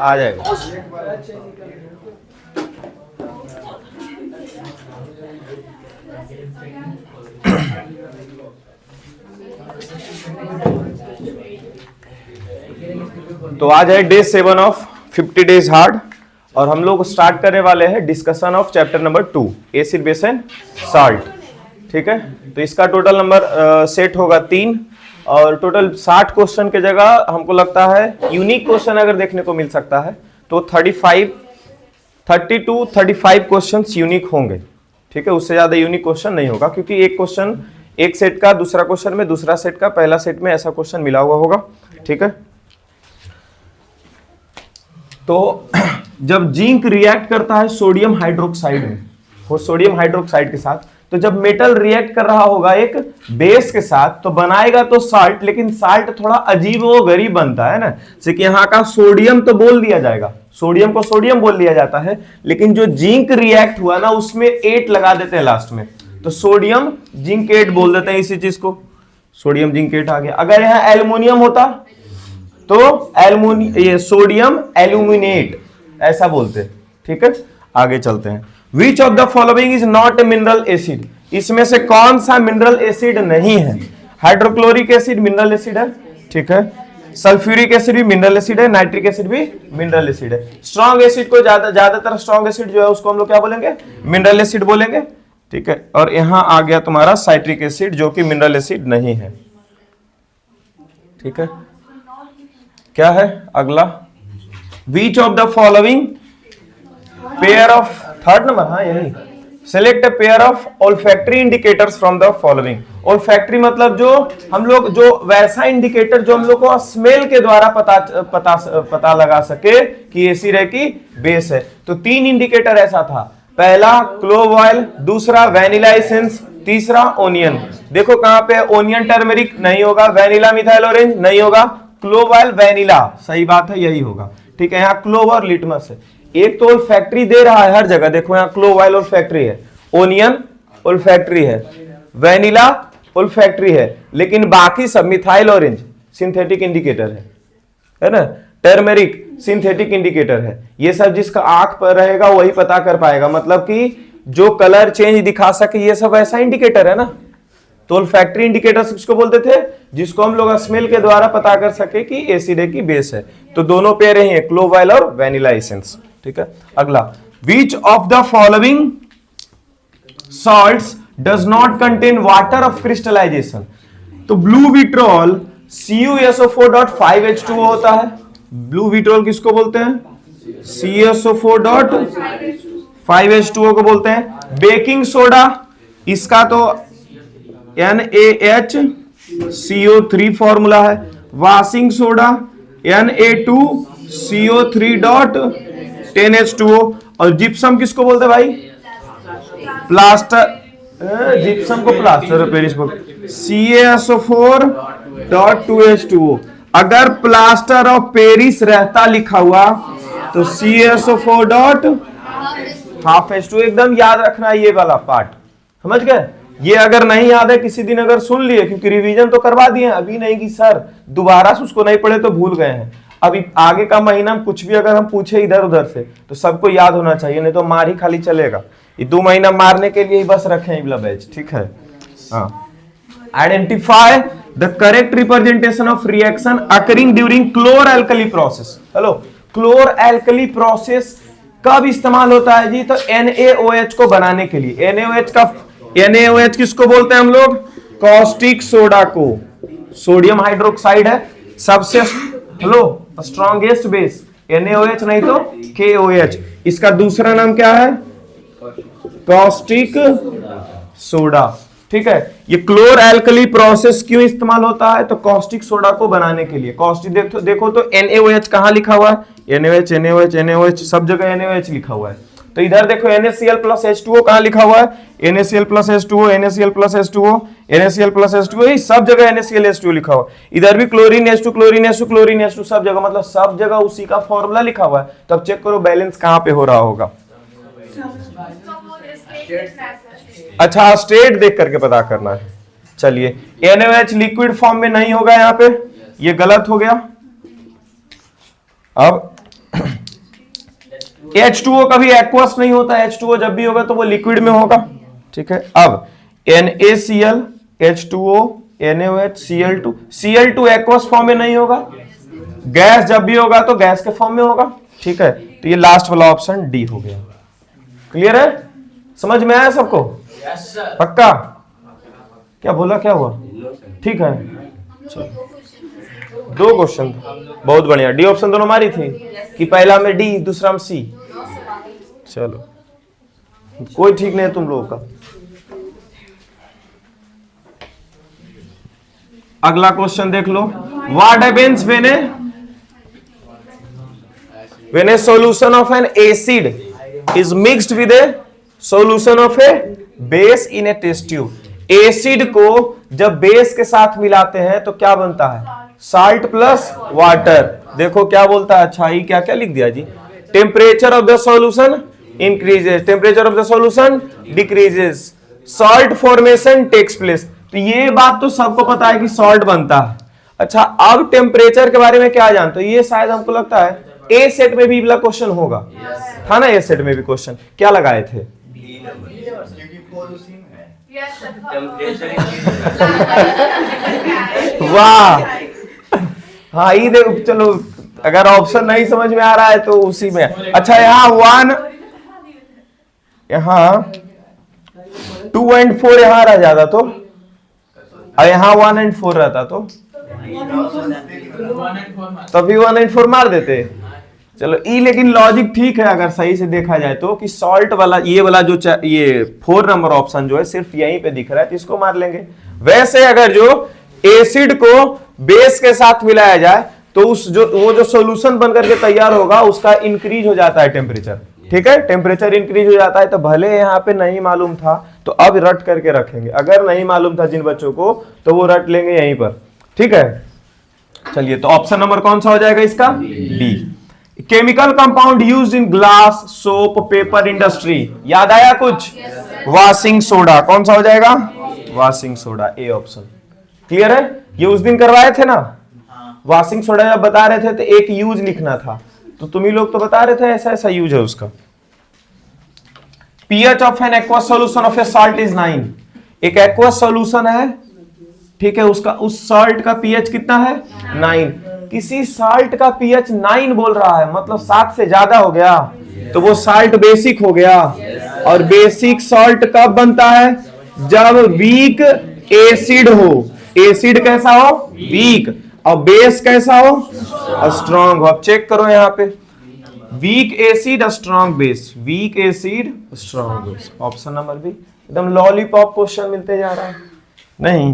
आ जाएगा। तो आज है डे 7 ऑफ 50 डेज हार्ड और हम लोग स्टार्ट करने वाले हैं discussion of chapter number 2 acid base and salt. ठीक है, तो इसका टोटल नंबर सेट होगा 3 और टोटल 60 क्वेश्चन के जगह हमको लगता है यूनिक क्वेश्चन अगर देखने को मिल सकता है तो 35 क्वेश्चंस यूनिक होंगे। ठीक है, उससे ज्यादा यूनिक क्वेश्चन नहीं होगा क्योंकि एक क्वेश्चन एक सेट का दूसरा क्वेश्चन में, दूसरा सेट का पहला सेट में ऐसा क्वेश्चन मिला हुआ होगा। ठीक है, तो जब जिंक रिएक्ट करता है सोडियम हाइड्रोक्साइड में और सोडियम हाइड्रोक्साइड के साथ, तो जब मेटल रिएक्ट कर रहा होगा एक बेस के साथ तो बनाएगा तो साल्ट, लेकिन साल्ट थोड़ा अजीब व गरीब बनता है ना। जैसे कि यहाँ का सोडियम तो बोल दिया जाएगा, सोडियम को सोडियम बोल दिया जाता है, लेकिन जो जिंक रिएक्ट हुआ ना उसमें 8 लगा देते हैं लास्ट में, तो सोडियम जिंकेट बोल देते हैं इसी चीज को, सोडियम जिंकेट आ गया। अगर यहाँ एल्युमिनियम होता तो ये सोडियम एल्यूमिनेट ऐसा बोलते। ठीक है, आगे चलते हैं। विच of the following is not a mineral acid, इसमें से कौन सा मिनरल एसिड नहीं है? हाइड्रोक्लोरिक एसिड मिनरल एसिड है। ठीक है, सल्फ्यूरिक एसिड भी मिनरल एसिड है, नाइट्रिक एसिड भी मिनरल एसिड है। स्ट्रॉन्ग एसिड को ज्यादातर स्ट्रॉन्ग एसिड जो है उसको हम लोग क्या बोलेंगे? मिनरल एसिड बोलेंगे। ठीक है, और यहां आ गया तुम्हारा साइट्रिक एसिड जो कि मिनरल एसिड नहीं है। ठीक है, क्या है अगला? विच of the following pair of, third number, हाँ यही, select a pair of olfactory indicators from the following. Olfactory मतलब जो हम लोग, जो वैसा इंडिकेटर जो हम लोग को स्मेल के द्वारा पता लगा सके कि एसिड है कि बेस है। तो 3 इंडिकेटर ऐसा था, पहला क्लोव ऑयल, दूसरा वैनिला एसेंस, तीसरा ओनियन। देखो कहां पे ओनियन टर्मरिक नहीं होगा, वैनिला मिथाइल ऑरेंज नहीं होगा, क्लोव ऑयल वैनिला, सही बात है यही होगा। ठीक है, यहाँ क्लोव और लिटमस है। एक तो ओल्फैक्टरी दे रहा है हर जगह, देखो यहाँ क्लोव ऑयल ओल्फैक्टरी है, ओनियन ओल्फैक्टरी है, वैनिला ओल्फैक्टरी है, लेकिन बाकी सब मिथाइल ऑरेंज सिंथेटिक इंडिकेटर है ना, टर्मरिक सिंथेटिक इंडिकेटर है। ये सब जिसका आंख पर रहेगा वही पता कर पाएगा, मतलब कि जो कलर चेंज दिखा सके ये सब ऐसा इंडिकेटर है ना। तो ओल्फैक्टरी इंडिकेटर किसको बोलते थे? जिसको हम लोग स्मेल के द्वारा पता कर सके कि एसिड है कि बेस है। तो दोनों पेयर ही है, क्लोव ऑयल और वैनिला एसेंस। ठीक है, अगला, विच of the following salts does not contain water of crystallization। तो ब्लू विट्रोल CuSO4.5H2O होता है। ब्लू विट्रोल किसको बोलते हैं? CuSO4.5H2O को बोलते हैं। बेकिंग सोडा, इसका तो NaHCO3 फॉर्मूला है। Washing soda Na2CO3.10H2O। और जिप्सम किसको बोलते हैं भाई? प्लास्टर, जिप्सम को प्लास्टर ऑफ पेरिस बोलते, CaSO4.2H2O। अगर प्लास्टर ऑफ पेरिस रहता लिखा हुआ तो CaSO4.12H2O। एकदम याद रखना ये वाला पार्ट, समझ गए? ये अगर नहीं याद है किसी दिन अगर सुन लिए, क्योंकि रिवीजन तो करवा दिए अभी नहीं कि सर दोबारा से उसको नहीं पढ़े तो भूल गए हैं। अभी आगे का महीना कुछ भी अगर हम पूछे इधर उधर से तो सबको याद होना चाहिए, नहीं तो मार ही खाली चलेगा। ये 2 महीना मारने के लिए ही बस रखे हैं बैच। ठीक है, हाँ। Identify the correct representation of reaction occurring during chlor alkali process. Hello, chlor alkali process कब इस्तेमाल होता है जी? तो NaOH को बनाने के लिए। NaOH किसको बोलते हैं हम लोग? कॉस्टिक सोडा को। सोडियम हाइड्रोक्साइड है सबसे स्ट्रॉन्गेस्ट बेस, NaOH नहीं तो KOH। इसका दूसरा नाम क्या है? Caustic soda. ठीक है, ये क्लोर एल्कली प्रोसेस क्यों इस्तेमाल होता है? तो कॉस्टिक सोडा को बनाने के लिए। कॉस्टिक देखो तो NaOH कहां लिखा हुआ है? NaOH सब जगह NaOH लिखा हुआ है। तो इधर देखो NaCl प्लस H2O कहां लिखा हुआ है, NaCl plus H2O, NaCl plus H2O, NaCl plus H2O, ये सब जगह NaCl H2O लिखा हुआ है। इधर भी chlorine H2, chlorine H2, chlorine H2, सब जगह, मतलब सब जगह उसी का फॉर्मूला लिखा हुआ है। तो अब चेक करो बैलेंस कहां पे हो रहा होगा। अच्छा, स्टेट देख करके पता करना है। चलिए, NaOH लिक्विड फॉर्म में नहीं होगा, यहां पे ये गलत हो गया। अब H2O कभी एक्वस नहीं होता, H2O जब भी होगा तो वो लिक्विड में होगा, ठीक है। अब NaCl, H2O, NaOH, Cl2, Cl2 aqueous form में नहीं होगा, गैस जब भी होगा तो गैस के फॉर्म में होगा, ठीक है। तो ये लास्ट वाला ऑप्शन डी हो गया। क्लियर है, समझ में आया सबको? पक्का? क्या बोला, क्या हुआ? ठीक है, दो क्वेश्चन, बहुत बढ़िया। डी ऑप्शन दोनों हमारी थी कि पहला में डी, दूसरा में सी। चलो, कोई ठीक नहीं है तुम लोगों का। अगला क्वेश्चन देख लो। What happens when a solution of an acid is mixed with a solution of a base in a test tube. Acid को जब बेस के साथ मिलाते हैं तो क्या बनता है? Salt plus water. देखो क्या बोलता है, अच्छा, ये क्या क्या लिख दिया जी? Temperature of the solution increases, temperature of the solution decreases, salt formation takes place. तो ये बात तो सबको पता है कि सॉल्ट बनता है। अच्छा, अब टेम्परेचर के बारे में क्या जानते हो? ये शायद हमको लगता है ए सेट में भी वाला क्वेश्चन होगा, था ना? ए सेट में भी क्वेश्चन क्या लगाए थे? वाह, हाँ, ये देखो, चलो अगर ऑप्शन नहीं समझ में आ रहा है तो उसी में। अच्छा, यहाँ 1, यहाँ 2 and 4 यहाँ रह जाता तो, और यहाँ 1 and 4 रहता तो तभी 1 and 4 मार देते। चलो, ई लेकिन लॉजिक ठीक है अगर सही से देखा जाए तो, कि सॉल्ट वाला ये वाला जो ये 4 नंबर ऑप्शन जो है सिर्फ यहीं पे दिख रहा है तो इसको मार लेंगे। वैसे अगर जो एसिड को बेस के साथ मिलाया जाए तो वो जो सॉल्यूशन बनकर के तैयार होगा उसका इंक्रीज हो जाता है टेम्परेचर, ठीक है। टेम्परेचर इंक्रीज हो जाता है, तो भले यहाँ पे नहीं मालूम था तो अब रट करके रखेंगे, अगर नहीं मालूम था जिन बच्चों को तो वो रट लेंगे यहीं पर, ठीक है। चलिए, तो ऑप्शन नंबर कौन सा हो जाएगा इसका? D. Chemical compound used in glass, soap, paper industry. याद आया कुछ? Washing soda. कौन सा हो जाएगा? Washing soda, A option. Clear है? ये उस दिन करवाए थे ना, वॉशिंग सोडा जब बता रहे थे तो एक यूज लिखना था, तो तुम ही लोग तो बता रहे थे ऐसा ऐसा यूज है उसका। PH of an aqueous solution of A salt is 9। एक एक्वस सॉल्यूशन है, ठीक है, उसका उस सॉल्ट का पीएच कितना है? 9। किसी सॉल्ट का पीएच 9 बोल रहा है, मतलब 7 से ज्यादा हो गया तो वो सॉल्ट बेसिक हो गया। और बेसिक सॉल्ट कब बनता है? जब वीक एसिड हो। एसिड कैसा हो? वीक। और बेस कैसा हो? स्ट्रॉन्ग हो। अब चेक करो यहाँ पे, weak acid strong base, weak acid strong base. Option number B एकदम लॉलीपॉप क्वेश्चन मिलते जा रहा है। नहीं,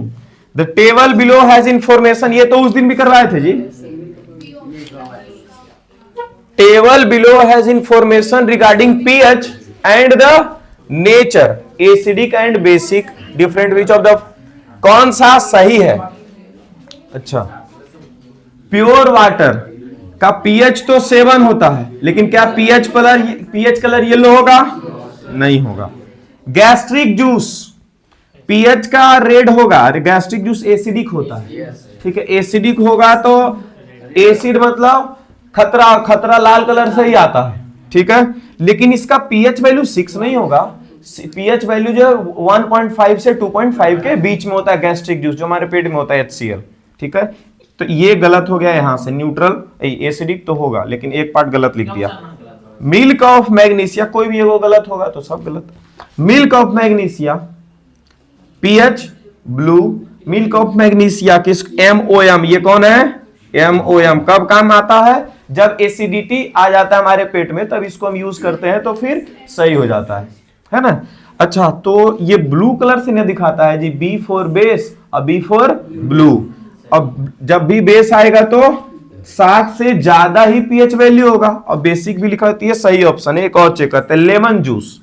the table below has information, ये तो उस दिन भी करवाए थे जी। Table below has information regarding pH and the nature, acidic and basic, different which of the, कौन सा सही है? अच्छा, प्योर वाटर का पीएच तो 7 होता है, लेकिन क्या पीएच कलर येलो होगा? नहीं होगा। गैस्ट्रिक जूस पीएच का रेड होगा, गैस्ट्रिक जूस एसिडिक होता है, ठीक है। एसिडिक होगा तो एसिड मतलब खतरा लाल कलर से ही आता है, ठीक है। लेकिन इसका पीएच वैल्यू 6 नहीं होगा, पीएच वैल्यू जो है 1.5 से 2.5 के बीच में होता है गैस्ट्रिक जूस, जो हमारे पेट में होता है HCl, ठीक है। तो ये गलत हो गया यहां से, न्यूट्रल एसिडिक तो होगा लेकिन एक पार्ट गलत लिख दिया। मिल्क ऑफ मैग्नीशिया, कोई भी वो गलत होगा तो सब गलत। Milk of magnesia pH blue, milk of magnesia किस? MOM। ये कौन है? MOM। कब काम आता है? जब एसिडिटी आ जाता है हमारे पेट में, तब इसको हम यूज करते हैं तो फिर सही हो जाता है ना। अच्छा, तो ये ब्लू कलर से नहीं दिखाता है जी, B फॉर बेस और B फॉर ब्लू। अब जब भी बेस आएगा तो 7 से ज्यादा ही पीएच वैल्यू होगा, और बेसिक भी लिखा होती है, सही ऑप्शन है। एक और चेक करते हैं, लेमन जूस,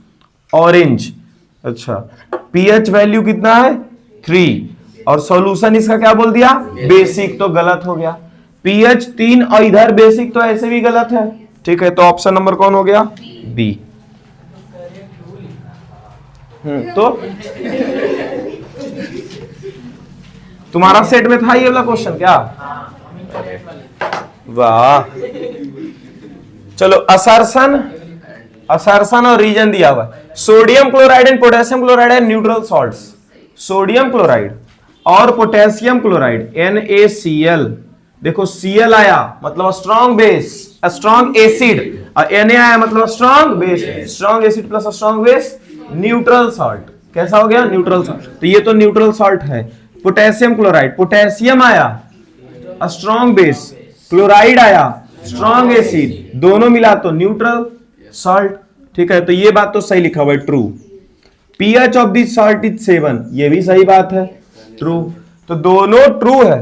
ऑरेंज, अच्छा पीएच वैल्यू कितना है 3, और सॉल्यूशन इसका क्या बोल दिया बेसिक, तो गलत हो गया। पीएच 3 और इधर बेसिक, तो ऐसे भी गलत है। ठीक है, तो ऑप्शन नंबर कौन हो गया बी। तो तुम्हारा सेट में था ये वाला क्वेश्चन क्या? वाह, चलो असर्शन और रीजन दिया हुआ है। Sodium chloride and potassium chloride and neutral salts. Sodium chloride और पोटेशियम क्लोराइड NaCl, देखो Cl आया मतलब स्ट्रॉन्ग बेस, स्ट्रॉन्ग एसिड, और Na आया मतलब strong base, strong acid plus strong base neutral salt. कैसा हो गया न्यूट्रल सॉल्ट, तो ये तो न्यूट्रल सॉल्ट है। पोटेशियम क्लोराइड, पोटेशियम आया स्ट्रॉन्ग बेस, क्लोराइड आया स्ट्रॉन्ग एसिड, दोनों मिला तो न्यूट्रल सॉल्ट। ठीक है, तो ये बात तो सही लिखा हुआ है true. PH of this salt is 7, ये भी सही बात है ट्रू, तो दोनों ट्रू है।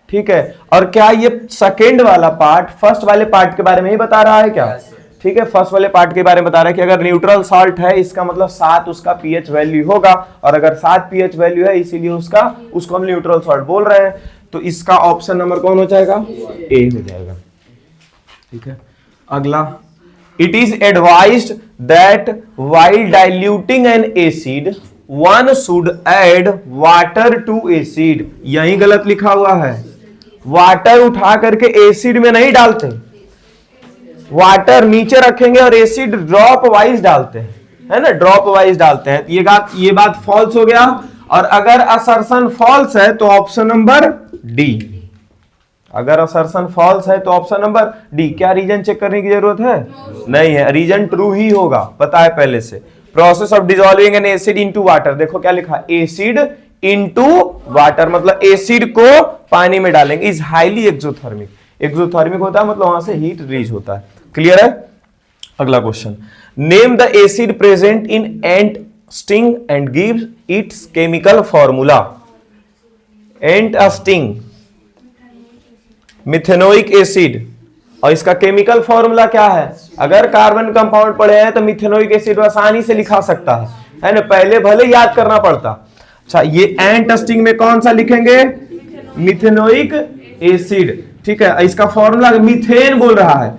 ठीक है, और क्या ये सेकेंड वाला पार्ट फर्स्ट वाले पार्ट के बारे में ही बता रहा है क्या? ठीक है, फर्स्ट वाले पार्ट के बारे में बता रहा है कि अगर न्यूट्रल सॉल्ट है इसका मतलब 7 उसका पीएच वैल्यू होगा, और अगर 7 पीएच वैल्यू है इसीलिए उसको हम न्यूट्रल सॉल्ट बोल रहे हैं। तो इसका ऑप्शन नंबर कौन हो जाएगा ए हो जाएगा। ठीक है, अगला, it is advised that while diluting an acid one should add water to acid. यही गलत लिखा हुआ है, वाटर उठा करके एसिड में नहीं डालते, वाटर नीचे रखेंगे और एसिड ड्रॉप वाइज डालते हैं, है ना, ड्रॉप वाइज डालते हैं। ये बात फॉल्स हो गया, और अगर असर्शन फॉल्स है तो ऑप्शन नंबर डी। अगर असर्शन फॉल्स है तो ऑप्शन नंबर डी। क्या रीजन चेक करने की जरूरत है? नहीं है, रीजन ट्रू ही होगा, पता है पहले से। Process of dissolving N acid into water, देखो क्या लिखा, एसिड इनटू वाटर, मतलब एसिड को पानी में डालेंगे, इज हाईली एक्सोथर्मिक। एक्सोथर्मिक होता है मतलब वहां से हीट रिलीज होता है। क्लियर है? अगला question, name the acid present in ant sting and gives it's chemical formula. Ant sting, methanoic acid, और इसका केमिकल फॉर्मूला क्या है? अगर कार्बन कंपाउंड पढ़े हैं तो मिथेनोइक एसिड आसानी से लिखा सकता है ना, पहले भले याद करना पड़ता। अच्छा, ये एंट स्टिंग में कौन सा लिखेंगे? Methanoic acid. ठीक है, इसका फॉर्मूला मीथेन बोल रहा है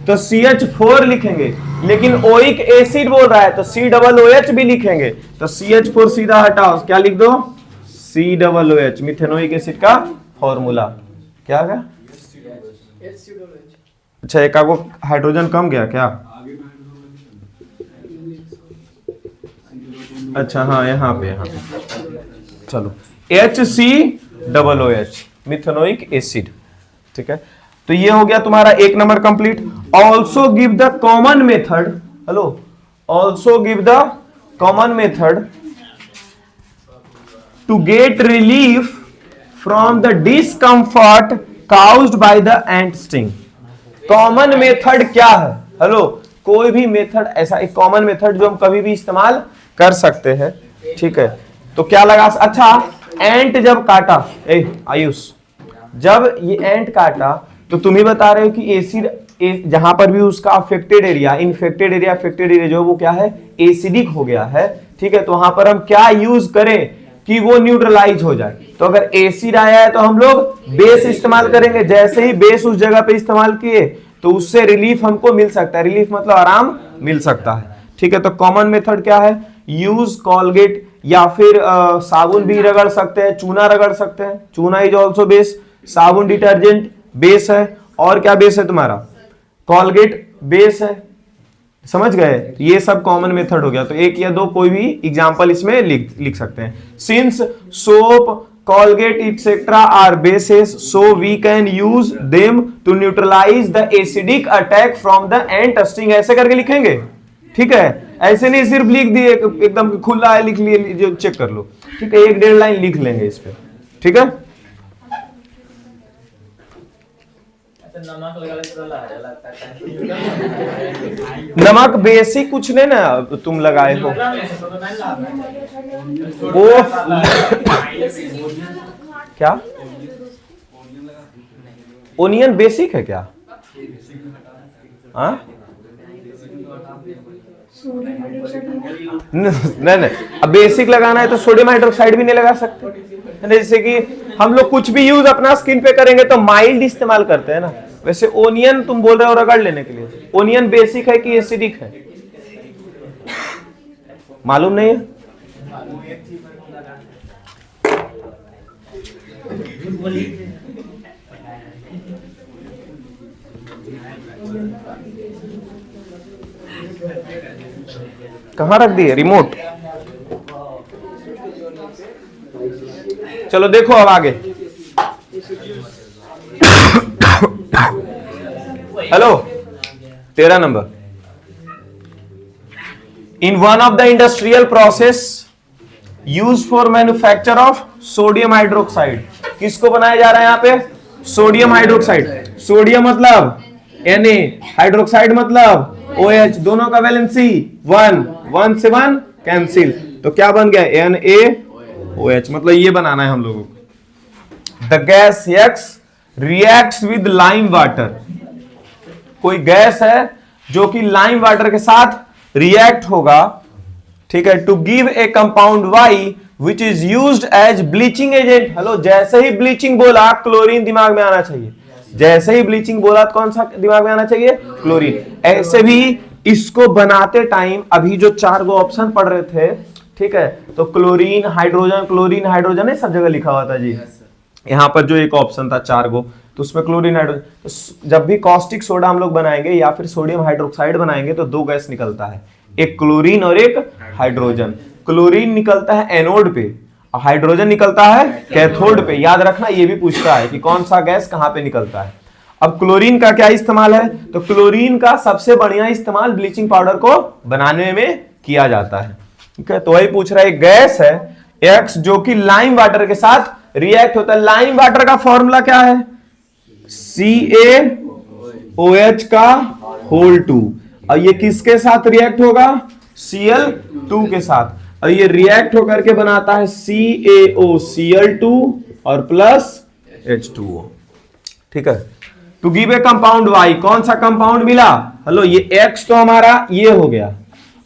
तो CH4 लिखेंगे, लेकिन ओइक एसिड बोल रहा है तो COOH भी लिखेंगे, तो CH4 सीधा हटाओ, क्या लिख दो COOH, मिथेनोइक एसिड का फॉर्मूला क्या गया? अच्छा, एक आपको हाइड्रोजन कम गया क्या? अच्छा हाँ, यहाँ पे चलो HCOOH, मिथेनोइक एसिड। ठीक है, तो ये हो गया तुम्हारा एक number complete. Also give the common method, hello, also give the common method to get relief from the discomfort caused by the ant sting. Common method क्या है? हेलो, कोई भी मेथड ऐसा, एक कॉमन मेथड जो हम कभी भी इस्तेमाल कर सकते हैं। ठीक है, तो क्या लगा? अच्छा, एंट जब काटा, आयुष, जब ये एंट काटा तो तुम ही बता रहे हो कि एसिड जहां पर भी उसका affected area, infected area, affected area जो वो क्या है, एसिडिक हो गया है। ठीक है, तो वहां पर हम क्या यूज करें कि वो न्यूट्रलाइज हो जाए? तो अगर एसिड आया है तो हम लोग बेस इस्तेमाल करेंगे। जैसे ही बेस उस जगह पे इस्तेमाल किए तो उससे रिलीफ हमको मिल सकता है, रिलीफ मतलब आराम मिल सकता है। ठीक है, तो कॉमन मेथड क्या है? यूज कोलगेट, या फिर साबुन भी रगड़ सकते हैं, चूना रगड़ सकते हैं, चूना इज ऑल्सो बेस, साबुन डिटर्जेंट बेस है, और क्या बेस है तुम्हारा? कोलगेट बेस है। समझ गए? ये सब कॉमन मेथड हो गया, तो एक या दो कोई भी एग्जांपल इसमें लिख सकते हैं। Since soap, Colgate etcetera are bases, so we can use them to neutralise the acidic attack from the ant sting. ऐसे करके लिखेंगे। ठीक है, ऐसे नहीं सिर्फ लिख दिए एकदम खुला है, लिख लिए, जो चेक कर लो। ठीक है, 1-1.5 लाइन लिख लेंगे इस पे। ठीक है, नमक बेसिक कुछ नहीं ना तुम लगाए हो वो क्या? ओनियन बेसिक है क्या? हाँ नहीं, अब बेसिक लगाना है तो सोडियम हाइड्रोक्साइड भी नहीं लगा सकते। जैसे कि हम लोग कुछ भी यूज अपना स्किन पे करेंगे तो माइल्ड इस्तेमाल करते हैं ना, वैसे ओनियन तुम बोल रहे हो रगड़ लेने के लिए, ओनियन बेसिक है कि एसिडिक है? मालूम नहीं है? कहां रख दिए रिमोट? चलो देखो अब आगे। Hello 13 number, in one of the industrial process use for manufacture of sodium hydroxide, किसको बनाया जा रहा है यहां पे? Sodium hydroxide. सोडियम मतलब Na, हाइड्रोक्साइड मतलब OH, दोनों का वैलेंसी 1, 1 से 1 कैंसिल, तो क्या बन गया? NaOH, मतलब ये बनाना है हम लोगों को। The gas X reacts with lime water, कोई गैस है जो कि लाइम वाटर के साथ रिएक्ट होगा, ठीक है, to give a compound Y which is used as bleaching agent. Hello, जैसे ही ब्लीचिंग बोला क्लोरीन दिमाग में आना चाहिए, जैसे ही ब्लीचिंग बोला तो कौन सा दिमाग में आना चाहिए? क्लोरीन। ऐसे भी इसको बनाते टाइम अभी जो 4 गो ऑप्शन पढ़ रहे थे, ठीक है, तो क्लोरीन हाइड्रोजन है, सब जगह लिखा हुआ था जी। यहां पर जो एक ऑप्शन था 4 गो, तो उसमें क्लोरीन हाइड्रोजन, तो जब भी कॉस्टिक सोडा हम लोग बनाएंगे या फिर सोडियम हाइड्रोक्साइड बनाएंगे तो 2 गैस निकलता है, एक क्लोरीन और एक हाइड्रोजन। क्लोरीन निकलता है एनोड पे, हाइड्रोजन निकलता है कैथोड पे। याद रखना, ये भी पूछता है कि कौन सा गैस कहां पे निकलता है। अब क्लोरीन का क्या इस्तेमाल है? तो क्लोरीन का सबसे बढ़िया इस्तेमाल ब्लीचिंग पाउडर को बनाने में किया जाता है, ठीक है। तो वही पूछ रहा है, एक गैस है X जो कि लाइम वाटर के साथ रिएक्ट होता है। लाइम वाटर का फॉर्मूला क्या है? CaOH का होल 2, और ये किसके साथ रिएक्ट होगा? Cl2 के साथ, और ये रिएक्ट होकर के बनाता है CaOCl2 और प्लस H2O, ठीक है। To give a compound Y, कौन सा कंपाउंड मिला? हेलो, ये X तो हमारा ये हो गया,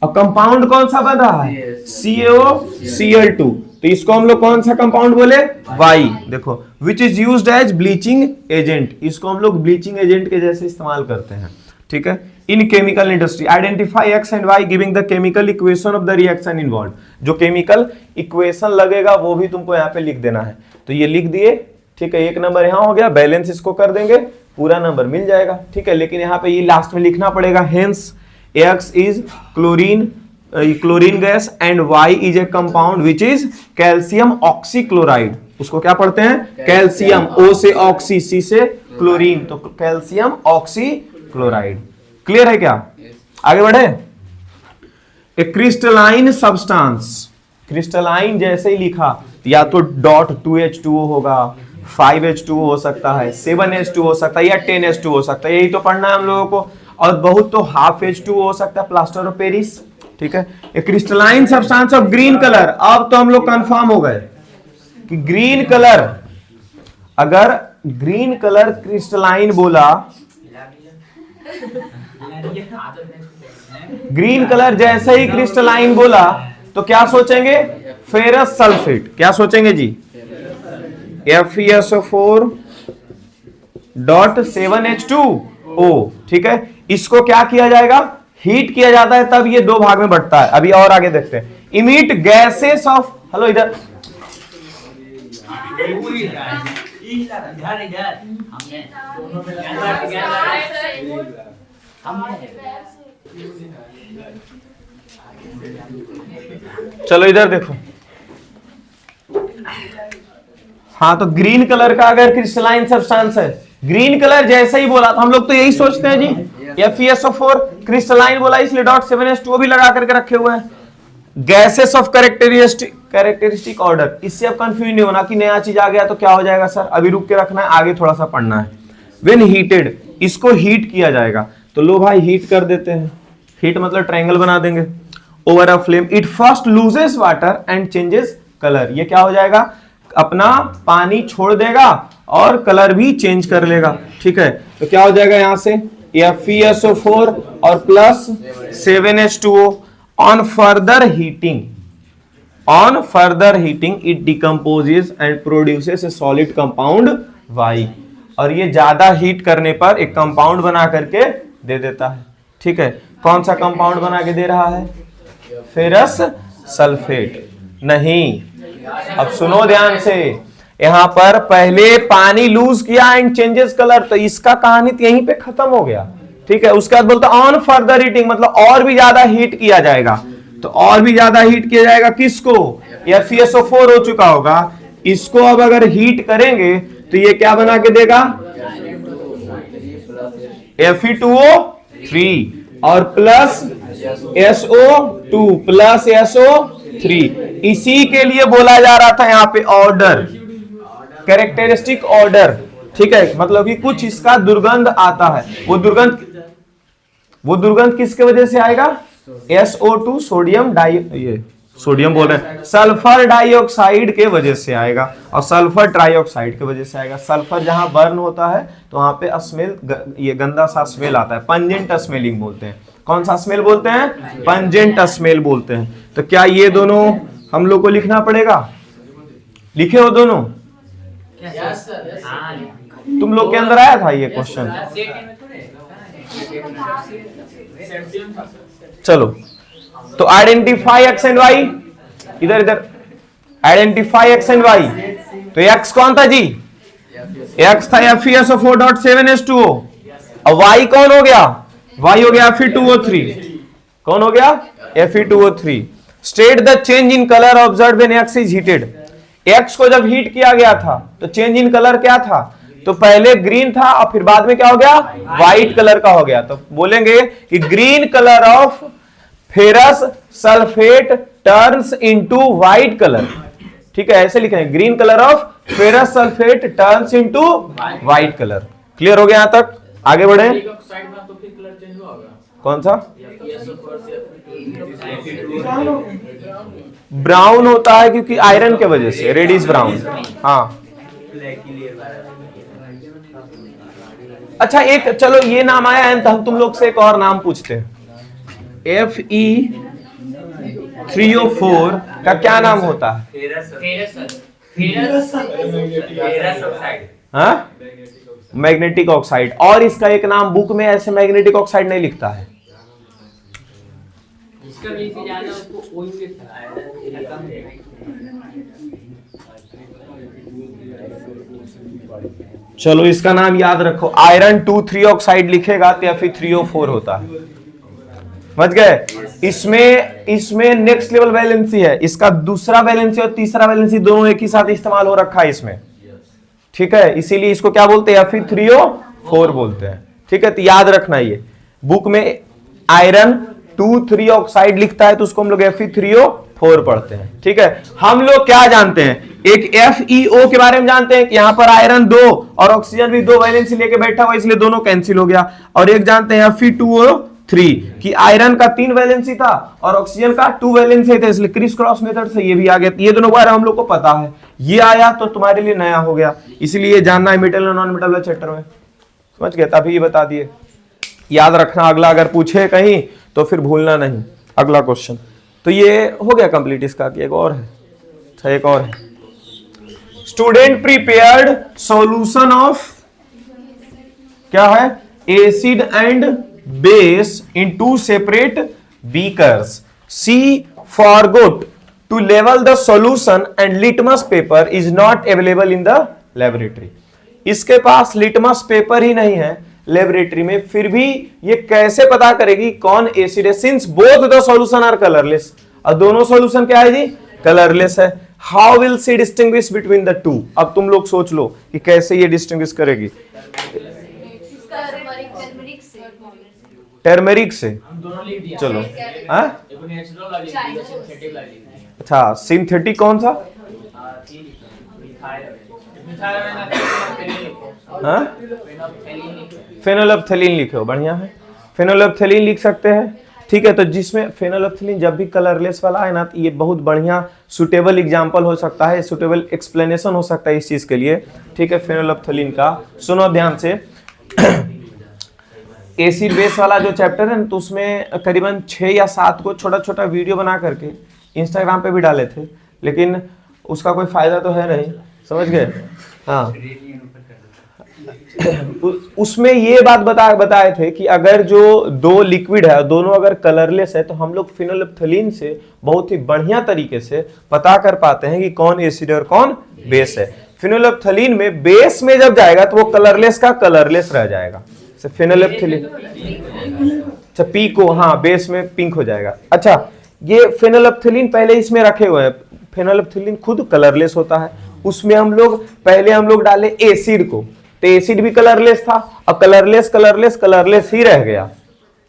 और कंपाउंड कौन सा बन रहा है? CaOCl2, तो इसको हम लोग कौन सा कंपाउंड बोले? Y। देखो, which is used as bleaching agent, इसको हम लोग ब्लीचिंग एजेंट के जैसे इस्तेमाल करते हैं, ठीक है। इन chemical industry identify X and Y giving the chemical equation of the reaction involve. जो केमिकल इक्वेशन लगेगा वो भी तुमको यहाँ पे लिख देना है, तो ये लिख दिए, ठीक है। 1 नंबर यहाँ हो गया, बैलेंस इसको कर देंगे, पूरा नंबर मिल जाएगा, ठीक है। लेकिन यहाँ पे ये लास्ट में लिखना पड़ेगा, hence X is chlorine gas and Y is a compound which is calcium oxychloride. उसको क्या पढ़ते हैं? कैल्शियम, O से ऑक्सी, C से क्लोरीन, तो कैल्शियम ऑक्सीक्लोराइड। क्लियर है क्या? आगे बढ़े। ए क्रिस्टलाइन सब्सटेंस, क्रिस्टलाइन जैसे ही लिखा, या तो डॉट 2H2O होगा, 5H2O हो सकता है, 7H2O हो सकता है, या 10H2O हो सकता है, यही तो पढ़ना है हम लोगों को। और बहुत तो हाफ H2O हो सकता है, प्लास्टर ऑफ पेरिस, ठीक है। A crystalline substance of green colour, अब तो हम लोग कंफर्म हो गए कि ग्रीन कलर, अगर ग्रीन कलर क्रिस्टलाइन बोला, ग्रीन कलर जैसे ही क्रिस्टलाइन बोला तो क्या सोचेंगे? Ferrous sulphate. क्या सोचेंगे जी? FeSO4.7H2O, ठीक है। इसको क्या किया जाएगा? हीट किया जाता है, तब ये 2 भाग में बढ़ता है। अभी और आगे देखते हैं। इमिट गैसेस ऑफ, हेलो इधर, चलो इधर देखो। हाँ, तो ग्रीन कलर का अगर क्रिस्टलाइन सब्सटेंस है, ग्रीन कलर जैसे ही बोला तो हम लोग तो यही सोचते हैं जी, FeSO4 क्रिस्टलाइन बोला इसलिए .7H2O भी लगा करके रखे हुए हैं। गैसेस ऑफ कैरेक्टरिस्टिक ऑर्डर, इससे अब कंफ्यूज नहीं होना कि नया चीज आ गया तो क्या हो जाएगा सर, अभी रुक के रखना है, आगे थोड़ा सा पढ़ना है। व्हेन हीटेड, इसको हीट किया जाएगा, तो लो भाई हीट कर देते हैं। हीट मतलब ट्रायंगल बना देंगे। Over a flame it first loses water and changes colour, ये क्या हो जाएगा? अपना पानी छोड़ देगा और कलर भी चेंज कर लेगा। ठीक है, तो क्या हो जाएगा यहां से FeSO4 और plus 7H2O। On further heating it decomposes and produces A solid compound Y। और ये ज्यादा हीट करने पर एक कंपाउंड बना करके दे देता है। ठीक है, कौन सा कंपाउंड बना के दे रहा है? फेरस सल्फेट नहीं। अब सुनो ध्यान से, यहां पर पहले पानी लूज किया एंड चेंजेस कलर, तो इसका कहानी यहीं पे खत्म हो गया। ठीक है, उसके बाद बोलता ऑन फर्दर हीटिंग, मतलब और भी ज्यादा हीट किया जाएगा। तो और भी ज्यादा हीट किया जाएगा किसको? FeSO4 हो चुका होगा, इसको अब अगर हीट करेंगे तो ये क्या बना के देगा? Fe2O3 और प्लस SO2 प्लस SO3। इसी के लिए बोला जा रहा था यहाँ पे ऑर्डर, कैरेक्टरिस्टिक ऑर्डर। ठीक है, मतलब कि कुछ इसका दुर्गंध आता है, वो दुर्गंध किसके वजह से आएगा? SO2 सोडियम बोल रहे हैं, सल्फर डाइऑक्साइड के वजह से आएगा और सल्फर ट्राइऑक्साइड के वजह से आएगा। सल्फर जहां बर्न होता है तो वहां पे स्मेल, ये गंदा सा स्मेल आता है, पंजेंट स्मेलिंग बोलते हैं। कौन सा स्मेल बोलते हैं? पंजेंट स्मेल बोलते हैं। तो क्या ये दोनों हम लोग को लिखना पड़ेगा? लिखे हो दोनों? तुम लोग के अंदर आया था ये क्वेश्चन? चलो, तो आइडेंटिफाई एक्स एंड वाई, इधर आइडेंटिफाई एक्स एंड वाई। तो एक्स कौन था जी? एक्स था FeSO4.7H2O। अब वाई कौन हो गया? वाई हो गया Fe2O3। कौन हो गया? Fe2O3। State the change in colour observe when x is heated. X को जब हीट किया गया था तो चेंज इन कलर क्या था? तो पहले ग्रीन था और फिर बाद में क्या हो गया? व्हाइट कलर का हो गया। तो बोलेंगे कि green colour of ferrous sulphate turns into white colour. ठीक है, ऐसे लिखेंगे, green colour of ferrous sulphate turns into white colour. Clear हो गया? यहां तक आगे बढ़े। कौन सा? ब्राउन होता है क्योंकि आयरन के वजह से, रेडिश ब्राउन। हाँ, अच्छा एक, चलो ये नाम आया है तो हम तुम लोग से एक और नाम पूछते हैं। Fe3O4 का क्या नाम होता है? हाँ, मैग्नेटिक ऑक्साइड। और इसका एक नाम बुक में ऐसे मैग्नेटिक ऑक्साइड नहीं लिखता है। चलो इसका नाम याद रखो, आयरन 2,3 ऑक्साइड लिखेगा तो Fe3O4 होता है। समझ गए? इसमें नेक्स्ट लेवल वैलेंसी है, इसका दूसरा वैलेंसी और तीसरा वैलेंसी दोनों एक ही साथ इस्तेमाल हो रखा है इसमें। ठीक है, इसीलिए इसको क्या बोलते हैं? Fe3O4 बोलते हैं। ठीक है, तो याद रखना, ये बुक में आयरन 2,3 ऑक्साइड लिखता है तो उसको हम लोग Fe3O4 पढ़ते हैं। ठीक है, हम लोग क्या जानते हैं? एक FeO के बारे में जानते हैं कि यहां पर आयरन 2 और ऑक्सीजन भी 2 वैलेंसी लेके बैठा हुआ, इसलिए दोनों कैंसिल हो गया। और एक जानते हैं Fe2O3 कि आयरन का 3 वैलेंसी था और ऑक्सीजन का 2 वैलेंसी था, इसलिए क्रिस क्रॉस मेथड से ये भी आ गया। ये दोनों बारे हम लोग को पता है, ये आया तो तुम्हारे लिए नया हो गया, इसलिए जानना है मेटल और नॉन मेटल चैप्टर में। समझ गए? तभी ये बता दिए, याद रखना, अगला अगर पूछे कहीं तो फिर भूलना नहीं। अगला क्वेश्चन तो ये हो गया कंप्लीट इसका, कि एक और है? अच्छा, एक और है। स्टूडेंट प्रिपेयर्ड सॉल्यूशन ऑफ, क्या है? Acid and base in 2 separate beakers. She forgot to लेवल the solution and litmus paper is not available in the laboratory. इसके पास लिटमस पेपर ही नहीं है लेबोरेटरी में, फिर भी ये कैसे पता करेगी कौन एसिड है? Since both the solution are colourless, और दोनों सॉल्यूशन क्या है जी? कलरलेस है। How will she distinguish between the two? अब तुम लोग सोच लो कि कैसे ये डिस्टिंग्विश करेगी। टर्मरिक से। चलो, हाँ, अच्छा, सिंथेटिक कौन सा? फेनोलेप्थेलिन लिखो, बढ़िया है। फेनोलेप्थेलिन लिख सकते हैं, ठीक है। तो जिसमें फेनोल्फथलीन जब भी कलरलेस वाला है ना, तो ये बहुत बढ़िया सुटेबल एग्जांपल हो सकता है, सुटेबल एक्सप्लेनेशन हो सकता है इस चीज के लिए। ठीक है, फेनोल्फथलीन का सुनो ध्यान से। एसिड बेस वाला जो चैप्टर है ना, तो उसमें करीबन 6 या 7 को छोटा छोटा वीडियो बना करके इंस्टाग्राम पे भी डाले थे, लेकिन उसका कोई फायदा तो है नहीं, समझ गए। हाँ उसमें ये बात बताए थे कि अगर जो दो लिक्विड है, दोनों अगर कलरलेस है, तो हम लोग फेनोल्फथलीन से बहुत ही बढ़िया तरीके से पता कर पाते हैं कि कौन एसिड और कौन बेस है। फेनोल्फथलीन में बेस में जब जाएगा तो वो कलरलेस का कलरलेस रह जाएगा। फेनोल्फथलीन अच्छा पी को, हाँ बेस में पिंक हो जाएगा। अच्छा ये फेनोल्फथलीन पहले इसमें रखे हुए हैं, फेनोल्फथलीन खुद कलरलेस होता है, उसमें हम लोग डाले एसिड को, तो एसिड भी कलरलेस था, अब कलरलेस कलरलेस कलरलेस ही रह गया।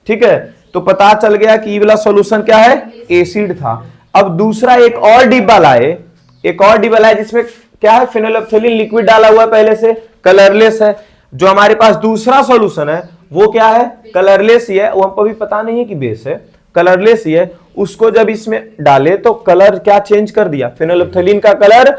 ठीक है, तो पता चल गया कि ये वाला सॉल्यूशन क्या है, एसिड था। अब दूसरा एक और डिब्बा लाए जिसमें क्या है, फेनोल्फथलीन लिक्विड डाला हुआ है पहले से, कलरलेस है। जो हमारे पास दूसरा सॉल्यूशन है वो क्या है, कलरलेस ही है, वो हमको भी पता नहीं है कि बेस है, कलरलेस ही है। उसको जब इसमें डाले तो कलर क्या चेंज कर दिया, फेनोल्फथलीन का कलर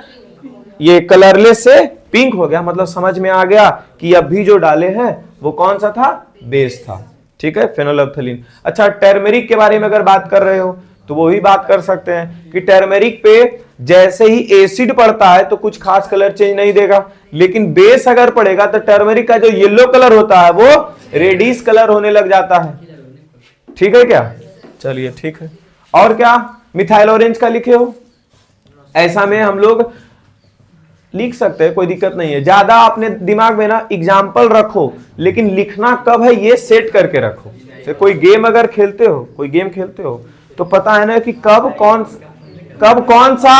ये कलरलेस से पिंक हो गया। मतलब समझ में आ गया कि अभी जो डाले हैं वो कौन सा था, बेस था। ठीक है, फेनोल्फथलीन। अच्छा टर्मेरिक के बारे में अगर बात कर रहे हो तो वो भी बात कर सकते हैं कि टर्मेरिक पे जैसे ही एसिड पड़ता है तो कुछ खास कलर चेंज नहीं देगा, लेकिन बेस अगर पड़ेगा तो टर्मेरिक का जो येलो कलर होता है वो रेडिश कलर होने लग जाता है। ठीक है क्या, चलिए ठीक है। और क्या मिथाइल ऑरेंज का लिखे हो, ऐसा में हम लोग लिख सकते हैं, कोई दिक्कत नहीं है। ज्यादा अपने दिमाग में ना एग्जाम्पल रखो, लेकिन लिखना कब है ये सेट करके रखो। तो कोई गेम अगर खेलते हो तो पता है ना कि कब कौन सा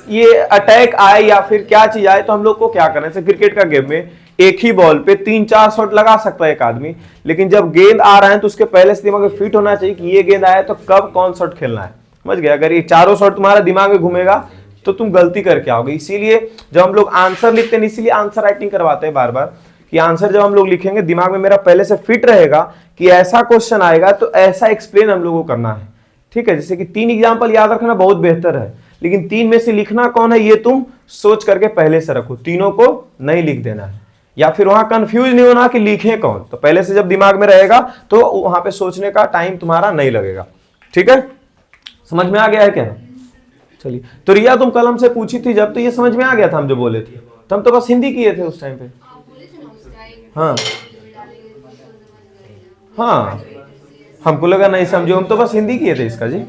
ये अटैक आए या फिर क्या चीज आए, तो हम लोग को क्या करना है। जैसे क्रिकेट का गेम में एक ही बॉल पे 3-4 शॉट लगा सकता है एक आदमी, लेकिन जब गेंद आ रहा है तो उसके पहले से दिमाग में फिट होना चाहिए कि ये गेंद आया तो कब कौन शॉट खेलना है, समझ गए। अगर ये चारों शॉट तुम्हारा दिमाग में घूमेगा तो तुम गलती करके आओगे। इसीलिए जब हम लोग आंसर लिखते हैं, इसीलिए आंसर राइटिंग करवाते हैं बार बार, कि आंसर जब हम लोग लिखेंगे दिमाग में मेरा पहले से फिट रहेगा कि ऐसा क्वेश्चन आएगा तो ऐसा एक्सप्लेन हम लोगों को करना है। ठीक है, जैसे कि 3 एग्जाम्पल याद रखना बहुत बेहतर है, लेकिन 3 में से लिखना कौन है ये तुम सोच करके पहले से रखो, तीनों को नहीं लिख देना है, या फिर वहां कंफ्यूज नहीं होना कि लिखे कौन। तो पहले से जब दिमाग में रहेगा तो वहां पे सोचने का टाइम तुम्हारा नहीं लगेगा। ठीक है, समझ में आ गया है क्या। चलिए, तो रिया तुम कल हमसे पूछी थी जब, तो ये समझ में आ गया था हम जो बोले थे, तो हम तो बस हिंदी किए थे उस टाइम पे। हाँ हमको लगा नहीं समझो, हम तो बस हिंदी किए थे इसका जी।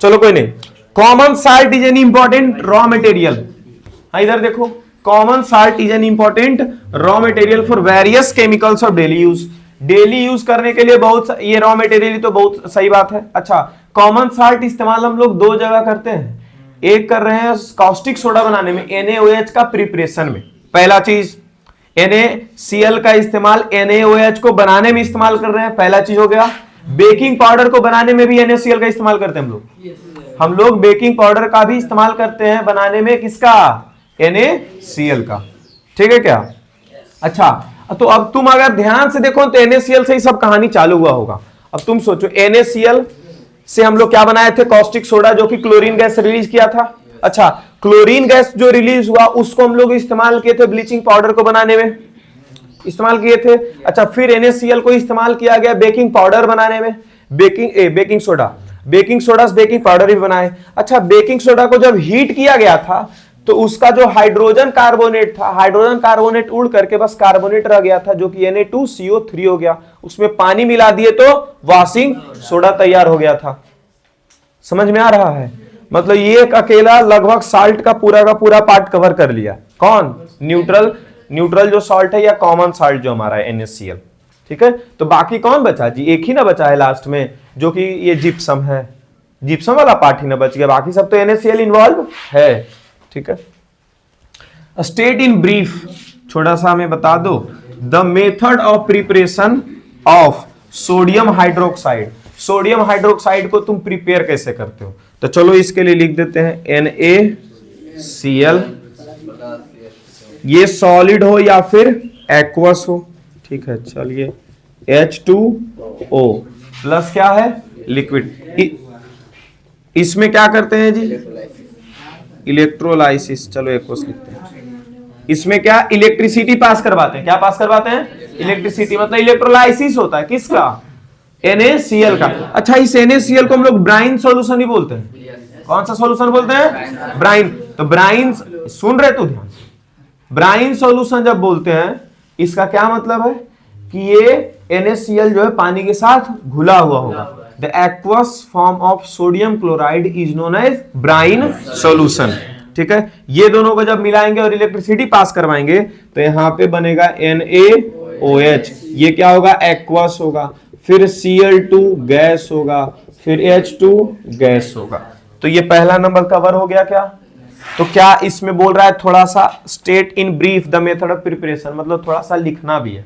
चलो कोई नहीं। Common salt is an important raw material. इधर देखो, common salt is an important raw material for various chemicals of daily use. Daily use करने के लिए बहुत ये रॉ मटेरियल तो बहुत सही बात है। अच्छा कॉमन साल्ट इस्तेमाल हम लोग 2 जगह करते हैं, एक कर रहे हैं कास्टिक सोडा बनाने में, NaOH का प्रिपरेशन में। पहला चीज NaCl का इस्तेमाल NaOH को बनाने में इस्तेमाल कर रहे हैं, पहला चीज हो गया। बेकिंग पाउडर को बनाने में भी NaCl का इस्तेमाल करते हैं हम लोग बेकिंग पाउडर का भी इस्तेमाल करते हैं बनाने में, किसका, NaCl का। ठीक है क्या। अच्छा तो अब तुम अगर ध्यान से देखो तो NaCl से ही सब कहानी चालू हुआ होगा। अब तुम सोचो NaCl से हम लोग क्या बनाए थे, कास्टिक सोडा, जो कि क्लोरीन गैस रिलीज किया था। अच्छा क्लोरीन गैस जो रिलीज हुआ उसको हम लोग इस्तेमाल किए थे ब्लीचिंग पाउडर को बनाने में, इस्तेमाल किए थे। अच्छा फिर NaCl को इस्तेमाल किया गया बेकिंग पाउडर बनाने में, बेकिंग सोडा से बेकिंग पाउडर भी बनाए। अच्छा बेकिंग सोडा को जब हीट किया गया था तो उसका जो हाइड्रोजन कार्बोनेट था, हाइड्रोजन कार्बोनेट उड़ करके बस कार्बोनेट रह गया था, जो कि Na2CO3 हो गया। उसमें पानी मिला दिए तो वॉशिंग सोडा तैयार हो गया था। समझ में आ रहा है, मतलब ये एक अकेला लगभग साल्ट का पूरा पार्ट कवर कर लिया। कौन, न्यूट्रल जो साल्ट है या कॉमन साल्ट जो हमारा है NaCl। ठीक है, तो बाकी कौन बचा जी, एक ही ना बचा है लास्ट में, जो कि ये जिप्सम है, जिप्सम वाला पार्ट ही ना बच गया, बाकी सब तो NaCl इन्वॉल्व है। ठीक है, स्टेट इन ब्रीफ, छोटा सा हमें बता दो the method of preparation of sodium hydroxide. Sodium hydroxide को तुम प्रिपेयर कैसे करते हो, तो चलो इसके लिए लिख देते हैं NaCl, ये सॉलिड हो या फिर एक्वस हो। ठीक है, चलिए H2O प्लस क्या है लिक्विड। इसमें क्या करते हैं जी? इलेक्ट्रोलाइसिस। चलो एक कोस लिखते हैं। इसमें क्या इलेक्ट्रिसिटी पास करवाते हैं? क्या पास करवाते हैं? इलेक्ट्रिसिटी। मतलब इलेक्ट्रोलाइसिस होता है किसका? NaCl का। अच्छा, इस NaCl को हम लोग ब्राइन सॉल्यूशन ही बोलते हैं। कौन सा सॉल्यूशन बोलते हैं? ब्राइन। तो ब्राइन, सुन रहे तू ध्यान से, ब्राइन सॉल्यूशन जब बोलते हैं इसका क्या मतलब है कि ये NaCl जो है पानी के साथ घुला हुआ होगा। The aqueous form of sodium chloride is known as brine solution. ठीक है, ये दोनों को जब मिलाएंगे और इलेक्ट्रिसिटी पास करवाएंगे तो यहां पे बनेगा NaOH। ये क्या होगा? एक्वस होगा। फिर Cl2 गैस होगा, फिर H2 गैस होगा। तो ये पहला नंबर कवर हो गया क्या? तो क्या इसमें बोल रहा है थोड़ा सा state in brief the method of preparation, मतलब थोड़ा सा लिखना भी है।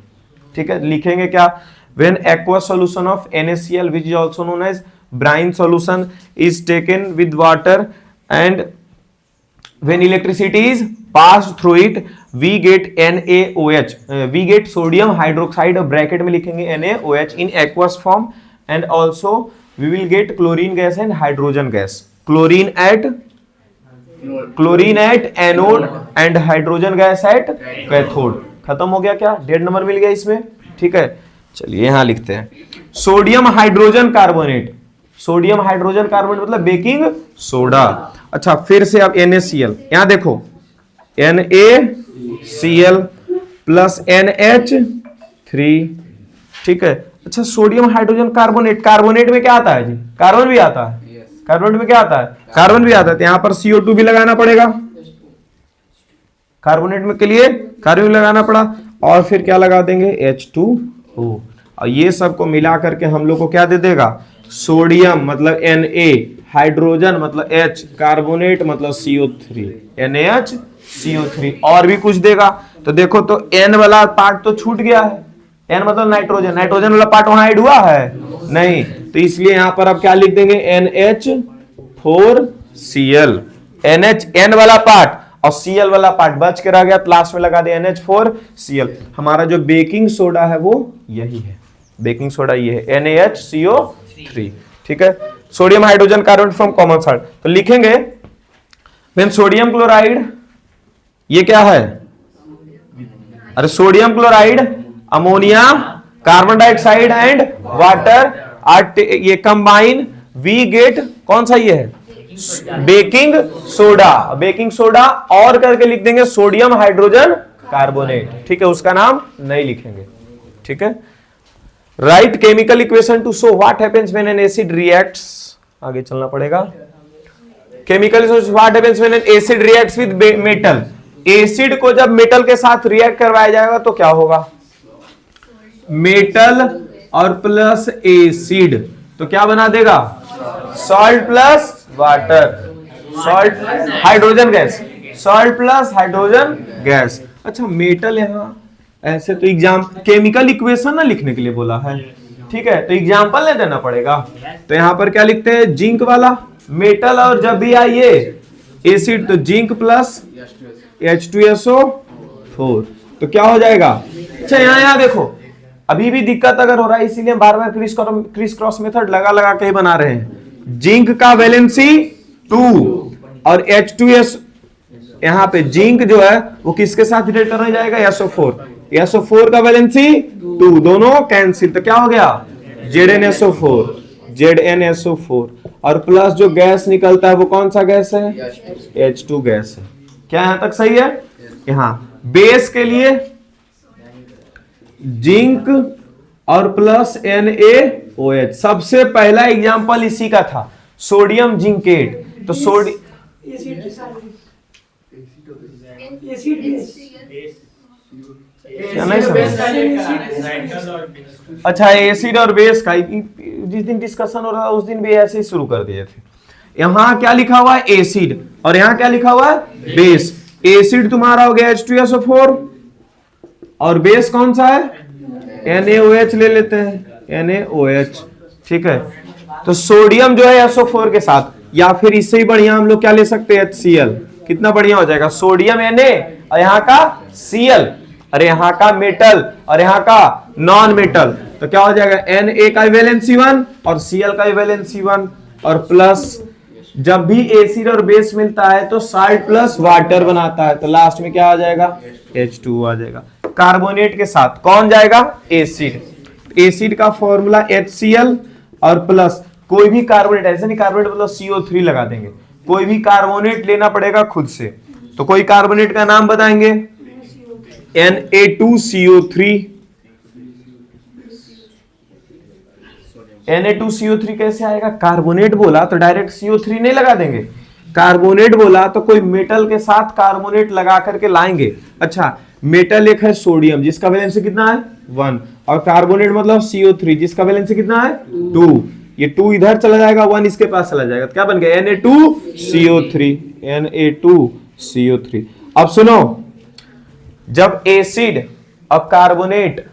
ठीक है, लिखेंगे क्या? When aqueous solution of NaCl which is also known as brine solution is taken with water and when electricity is passed through it we get NaOH, we get sodium hydroxide, bracket में लिखेंगे NaOH in aqueous form, and also we will get chlorine gas and hydrogen gas. chlorine at anode and hydrogen gas at cathode. खत्म हो गया क्या? 1.5 number मिल गया इसमें। ठीक है, चलिए यहां लिखते हैं sodium hydrogen carbonate. Sodium hydrogen carbonate मतलब बेकिंग सोडा। अच्छा, फिर से अब NaCl, यहां देखो NaCl प्लस NH3। ठीक है, अच्छा सोडियम हाइड्रोजन कार्बोनेट, कार्बोनेट में क्या आता है जी? कार्बन भी आता है। कार्बोनेट में क्या आता है? कार्बन भी आता है। तो यहां पर CO2 भी लगाना पड़ेगा कार्बोनेट में के लिए, कार्बन भी लगाना पड़ा। और फिर क्या लगा देंगे? H2O। और ये सबको मिला करके हम लोग को क्या दे देगा? सोडियम मतलब Na, हाइड्रोजन मतलब H, कार्बोनेट मतलब CO3, NaHCO3। और भी कुछ देगा तो देखो, तो N वाला पार्ट तो छूट गया है। N मतलब नाइट्रोजन, नाइट्रोजन वाला पार्ट वहां ऐड हुआ है नहीं, तो इसलिए यहां पर अब क्या लिख देंगे? NH4Cl। N वाला पार्ट और Cl वाला पार्ट बच के रह गया, तो लास्ट में लगा दे NH4Cl। हमारा जो बेकिंग सोडा है वो यही है, बेकिंग सोडा ये है NaHCO3। ठीक है, sodium hydrogen carbonate from common salt. तो लिखेंगे व्हेन सोडियम क्लोराइड, ये क्या है? अरे sodium chloride, ammonia, carbon dioxide and water are ये कंबाइन, वी गेट कौन सा ये है? Baking soda. बेकिंग सोडा और करके लिख देंगे सोडियम हाइड्रोजन कार्बोनेट। ठीक है, उसका नाम नहीं लिखेंगे। ठीक है, right chemical equation to show what happens when an acid reacts. आगे चलना पड़ेगा। Chemical what happens when an acid reacts with metal. Acid को जब मेटल के साथ रिएक्ट करवाया जाएगा तो क्या होगा? मेटल और प्लस एसिड, तो क्या बना देगा? Salt plus water, salt hydrogen gas, salt plus hydrogen gas. अच्छा, मेटल यहां ऐसे तो एग्जाम केमिकल इक्वेशन ना लिखने के लिए बोला है। ठीक है, तो एग्जांपल नहीं देना पड़ेगा। तो यहां पर क्या लिखते हैं? जिंक वाला मेटल, और जब भी आइए एसिड तो जिंक प्लस H2SO4, तो क्या हो जाएगा? अच्छा, यहां देखो, अभी भी दिक्कत अगर हो रहा है इसीलिए बार बार क्रिस क्रॉस मेथड लगा के ही बना रहे हैं। जिंक का वैलेंसी 2 और H2S, यहां पे जिंक जो है वो किसके साथ रिलेट करने जाएगा? SO4। SO4 का वैलेंसी 2, दोनों कैंसिल, तो क्या हो गया? ZnSO4 और प्लस जो गैस निकलता है वो कौन सा गैस है? H2 गैस है। क्या यहां तक सही है? यहां बेस के लिए जिंक और प्लस NaOH। सबसे पहला एग्जांपल इसी का था, सोडियम जिंकेट। तो क्या नहीं समझ? अच्छा, एसिड और बेस का जिस दिन डिस्कशन हो रहा था उस दिन भी ऐसे ही शुरू कर दिए थे। यहां क्या लिखा हुआ है? एसिड, और यहां क्या लिखा हुआ है? बेस। एसिड तुम्हारा हो गया H2SO4 और बेस कौन सा है? NaOH ले लेते हैं, NaOH। ठीक है, तो सोडियम जो है SO4 के साथ, या फिर इससे ही बढ़िया हम लोग क्या ले सकते हैं? HCl। कितना बढ़िया हो जाएगा? सोडियम Na और यहाँ का Cl, और यहाँ का मेटल और यहाँ का नॉन मेटल, तो क्या हो जाएगा, Na का वैलेंसी 1 और Cl का वैलेंसी 1 और प्लस, जब भी एसिड और बेस मिलता है तो साल्ट प्लस वाटर बनाता है, तो लास्ट में क्या आ जाएगा, H2O आ जाएगा। कार्बोनेट के साथ कौन जाएगा, एसिड। एसिड का फॉर्मूला HCl और प्लस कोई भी कार्बोनेट, ऐसे नहीं कार्बोनेट मतलब CO3 लगा देंगे, कोई भी कार्बोनेट लेना पड़ेगा खुद से। तो कोई कार्बोनेट का नाम बताएंगे, Na2CO3। Na2CO3 कैसे आएगा, कार्बोनेट बोला तो डायरेक्ट CO3 नहीं लगा देंगे, कार्बोनेट बोला तो कोई मेटल के साथ कार्बोनेट लगा करके लाएंगे। अच्छा, मेटल एक है सोडियम जिसका वैलेंसी कितना है 1, और कार्बोनेट मतलब CO3 जिसका वैलेंसी कितना है 2, ये 2 इधर चला जाएगा, 1 इसके पास चला जाएगा, तो क्या बन गया Na2CO3, Na2CO3। अब सुनो, जब एसिड और कार्बोनेट,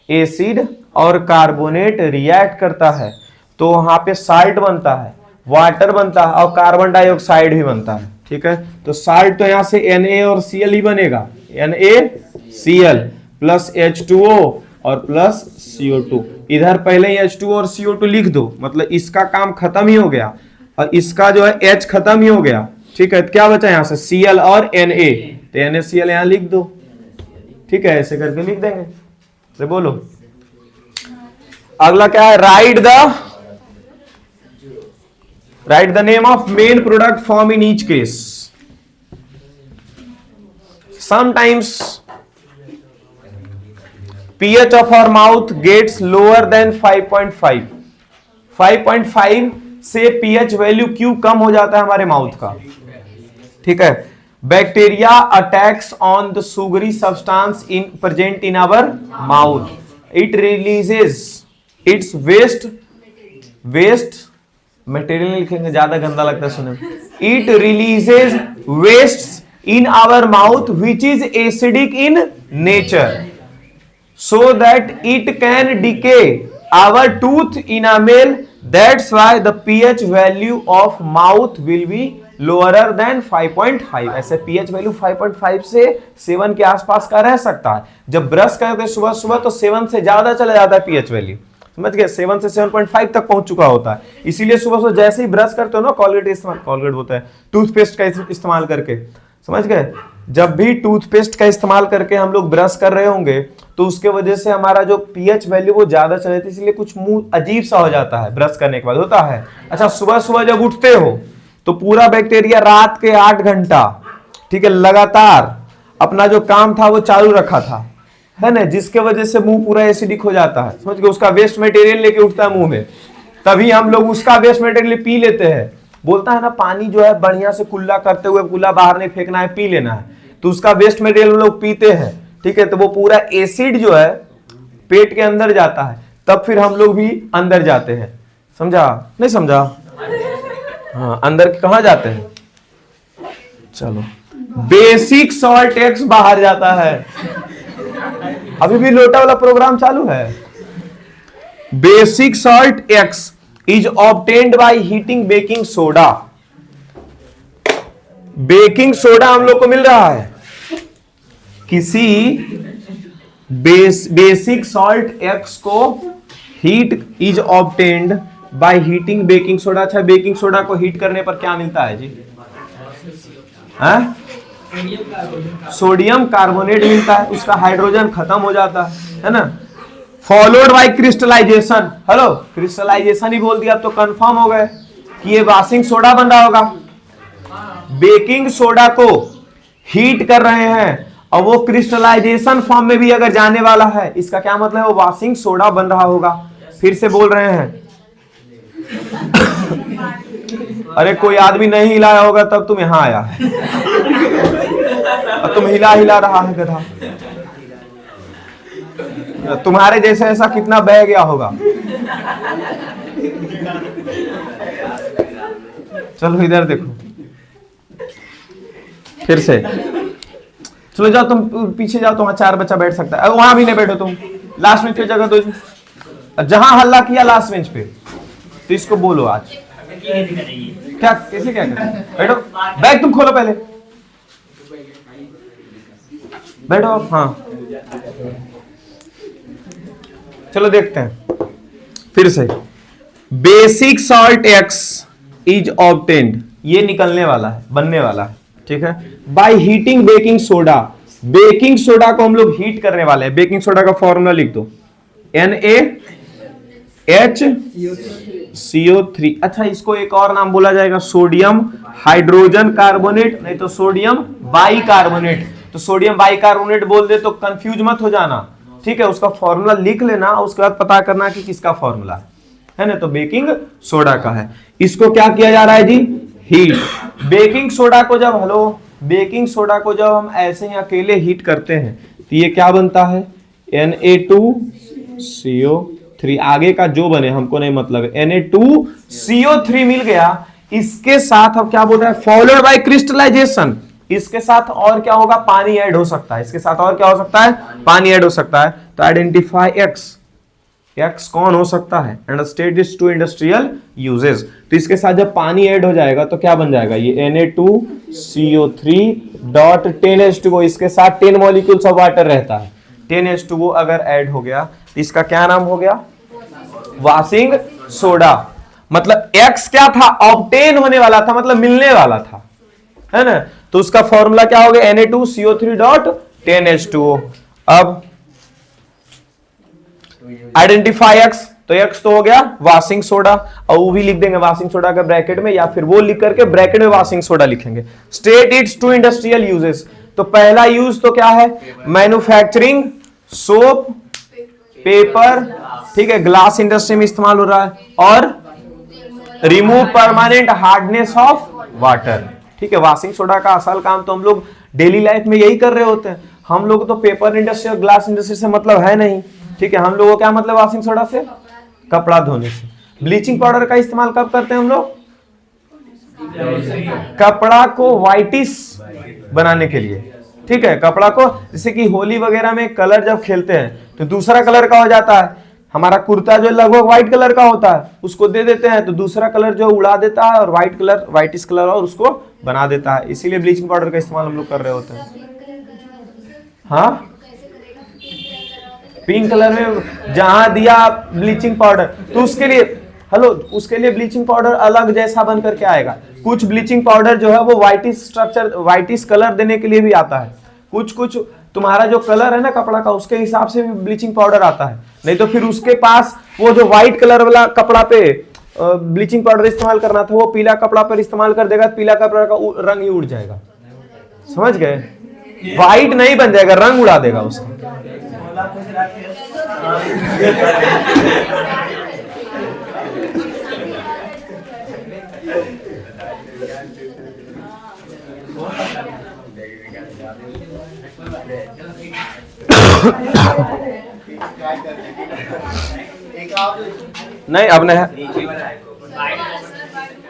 एसिड और कार्बोनेट रिएक्ट करता है तो वहां पे साल्ट बनता है, वाटर बनता है और कार्बन डाइऑक्साइड भी बनता है, ठीक है। तो साल्ट तो यहां से Na और Cl ही बनेगा, NaCl प्लस H2O और प्लस CO2। इधर पहले ही H2O और CO2 लिख दो, मतलब इसका काम खत्म ही हो गया और इसका जो है H खत्म ही हो गया, ठीक है। तो क्या बचा यहां से Cl और Na, तो NaCl यहां लिख दो, ठीक है, ऐसे करके लिख देंगे। तो बोलो अगला क्या है, right the name of main product form in each case. Sometimes pH of our mouth gets lower than 5.5। 5.5 से pH वैल्यू क्यों कम हो जाता है हमारे माउथ का, ठीक है। Bacteria attacks on the sugary substance in present in our mouth, it releases its waste material लिखेंगे, ज्यादा गंदा लगता है सुनने। It releases waste in our mouth which is acidic in nature, so that it can decay our tooth enamel, that's why the pH value of mouth will be lower than 5.5। ऐसे pH value 5.5 से 7 के आसपास का रह सकता है। जब brush करते हैं सुबह सुबह तो 7 से ज्यादा चला जाता है pH वैल्यू, समझ गए, 7 से 7.5 तक पहुंच चुका होता है। इसीलिए सुबह सुबह जैसे ही ब्रश करते हो ना, कॉलगेट होता है, टूथपेस्ट का इस्तेमाल करके, समझ गए, जब भी टूथपेस्ट का इस्तेमाल करके हम लोग ब्रश कर रहे होंगे तो उसके वजह से हमारा जो pH वैल्यू वो ज्यादा चल जाती है, इसलिए कुछ मुंह अजीब सा हो जाता है ब्रश करने के बाद, होता है। अच्छा, सुबह सुबह जब उठते हो तो पूरा बैक्टीरिया रात के 8 घंटा, ठीक है, लगातार अपना जो काम था वो चालू रखा था, है ना, जिसके वजह से मुंह पूरा एसिडिक हो जाता है, समझ गए। उसका वेस्ट मटेरियल लेके उठता है मुंह में, तभी हम लोग उसका वेस्ट मटेरियल पी लेते हैं। बोलता है ना, पानी जो है बढ़िया से कुल्ला करते हुए कुल्ला बाहर नहीं फेंकना है, पी लेना है, तो उसका वेस्ट मटेरियल हम लोग पीते हैं, ठीक है। तो वो पूरा एसिड जो है पेट के अंदर जाता है, तब फिर हम लोग भी अंदर जाते हैं, समझा नहीं समझा, हाँ, अंदर कहां जाते हैं, चलो, बेसिक सॉल्ट एक्स बाहर जाता है। अभी भी लोटा वाला प्रोग्राम चालू है। Basic salt x is obtained by heating baking soda. Baking soda हम लोग को मिल रहा है, किसी बेसिक सॉल्ट एक्स को heat is obtained by heating baking soda. अच्छा, बेकिंग सोडा को हीट करने पर क्या मिलता है जी, सोडियम कार्बोनेट मिलता है, उसका हाइड्रोजन खत्म हो जाता है ना। Followed by crystallization, hello crystallization ही बोल दिया, अब तो कंफर्म हो गए कि ये वॉशिंग सोडा बन रहा होगा। बेकिंग सोडा को हीट कर रहे हैं और वो क्रिस्टलाइजेशन फॉर्म में भी अगर जाने वाला है, इसका क्या मतलब है, वो वॉशिंग सोडा बन रहा होगा। फिर से बोल रहे हैं अरे कोई आदमी नहीं हिलाया होगा तब तुम यहां आया है, और तुम हिला रहा है गधा, तुम्हारे जैसे ऐसा कितना बह गया होगा। चलो इधर देखो, फिर से चलो जाओ, तुम पीछे जाओ, तुम 4 बच्चा बैठ सकता है, वहां भी नहीं बैठो, तुम लास्ट बेंच पे जगह दो, जहां हल्ला किया लास्ट बेंच पे, तो इसको बोलो आज क्या, कैसे क्या करें, बैठो, बैग तुम खोलो पहले, बैठो, हाँ चलो देखते हैं फिर से। Basic salt x is obtained, ये निकलने वाला है, बनने वाला है, ठीक है, by heating baking soda. Baking soda को हम लोग हीट करने वाले हैं। बेकिंग सोडा का फॉर्मूला लिख दो, NaHCO3। अच्छा, इसको एक और नाम बोला जाएगा, सोडियम हाइड्रोजन कार्बोनेट, नहीं तो सोडियम बाइकार्बोनेट। तो सोडियम बाइकार्बोनेट बोल दे तो कंफ्यूज मत हो जाना, ठीक है। उसका फॉर्मूला लिख लेना, उसके बाद पता करना कि किसका फॉर्मूला है ना। तो बेकिंग सोडा का है। इसको क्या किया जा रहा है जी, हीट। बेकिंग सोडा को जब बेकिंग सोडा को जब हम ऐसे ही अकेले हीट करते हैं तो ये क्या बनता है, Na2CO3। आगे का जो बने हमको नहीं मतलब, Na2CO3 मिल गया। इसके साथ अब क्या बोल रहा है, फॉलोड बाय क्रिस्टलाइजेशन। इसके साथ और क्या होगा, पानी ऐड हो सकता है। इसके साथ और क्या हो सकता है, पानी ऐड हो सकता है। तो आइडेंटिफाई एक्स कौन हो सकता है, understand this two industrial uses. तो इसके साथ जब पानी ऐड हो जाएगा तो क्या बन जाएगा, ये Na2CO3.10H2O। इसके साथ 10 मॉलिक्यूल्स ऑफ वाटर रहता है। 10H2O अगर ऐड हो गया तो इसका क्या नाम हो गया, वॉशिंग सोडा। मतलब एक्स क्या था, ऑब्टेन होने वाला था, मतलब मिलने वाला था, है ना। तो उसका फॉर्मूला क्या हो गया, Na2CO3.10H2O। अब आइडेंटिफाई एक्स, तो एक्स तो हो गया वॉशिंग सोडा, और वो भी लिख देंगे वॉशिंग सोडा के ब्रैकेट में, या फिर वो लिख करके ब्रैकेट में वॉशिंग सोडा लिखेंगे। State its two industrial uses. तो पहला यूज तो क्या है, मैन्युफैक्चरिंग, सोप, पेपर, ठीक है, ग्लास इंडस्ट्री में इस्तेमाल हो रहा है, और remove permanent hardness of water, ठीक है। वॉशिंग सोडा का असल काम तो हम लोग डेली लाइफ में यही कर रहे होते हैं। हम लोग तो पेपर इंडस्ट्री और ग्लास इंडस्ट्री से मतलब है नहीं, ठीक है। हम लोगों को क्या मतलब वॉशिंग सोडा से, कपड़ा धोने से। ब्लीचिंग पाउडर का इस्तेमाल कब करते हैं हम लोग, कपड़ा को व्हाइटिश बनाने के लिए, ठीक है। कपड़ा को, जैसे कि होली वगैरह में कलर जब खेलते हैं तो दूसरा कलर का हो जाता है। हमारा कुर्ता जो लगभग व्हाइट कलर का होता है, उसको दे देते हैं तो दूसरा कलर जो उड़ा देता है और व्हाइट कलर, व्हाइटिश कलर और उसको बना देता है। इसीलिए ब्लीचिंग पाउडर का इस्तेमाल हम लोग कर रहे होते हैं। हाँ, पिंक कलर में जहां दिया ब्लीचिंग पाउडर तो उसके लिए उसके लिए ब्लीचिंग पाउडर अलग जैसा बन करके आएगा। कुछ ब्लीचिंग पाउडर जो है वो व्हाइटिश स्ट्रक्चर, व्हाइटिश कलर देने के लिए भी आता है। कुछ तुम्हारा जो कलर है ना कपड़ा का, उसके हिसाब से भी ब्लीचिंग पाउडर आता है। नहीं तो फिर उसके पास वो जो व्हाइट कलर वाला कपड़ा पे ब्लीचिंग पाउडर इस्तेमाल करना था, वो पीला कपड़ा पर इस्तेमाल कर देगा, पीला कपड़ा का रंग ही उड़ जाएगा। समझ गए, व्हाइट नहीं बन जाएगा, रंग उड़ा देगा उसका। नहीं, अब नहीं है।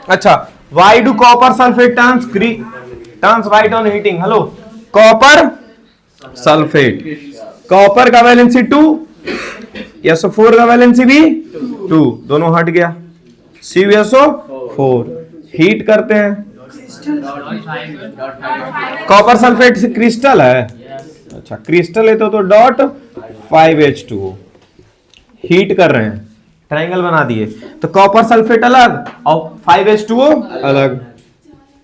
अच्छा, Y do copper sulphate turns white on heating. Hello, copper sulphate, copper का वैलेंसी 2, SO4 का वैलेंसी भी 2, दोनों हट गया। CuSO4 हीट करते हैं, कॉपर सल्फेट से क्रिस्टल है। अच्छा, क्रिस्टल है तो डॉट 5H2O हीट कर रहे हैं, ट्रायंगल बना दिए। तो कॉपर सल्फेट अलग और 5H2O अलग।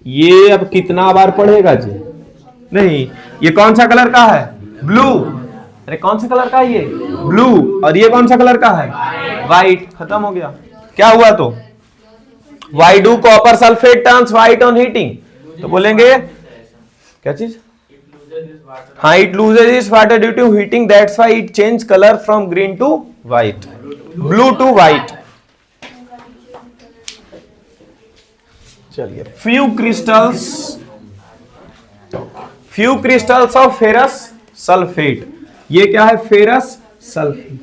ये अब कितना बार पढ़ेगा जी, नहीं। ये कौन सा कलर का है, ब्लू। अरे कौन सा कलर का है ये, ब्लू। और ये कौन सा कलर का है, व्हाइट। खत्म हो गया। क्या हुआ, तो why do copper sulphate turns white on heating, तो बोलेंगे क्या चीज, हाँ, it loses its water due to heating, that's why it change colour from green to white, blue to white. चलिए, few crystals of ferrous sulphate. ये क्या है, ferrous sulphate.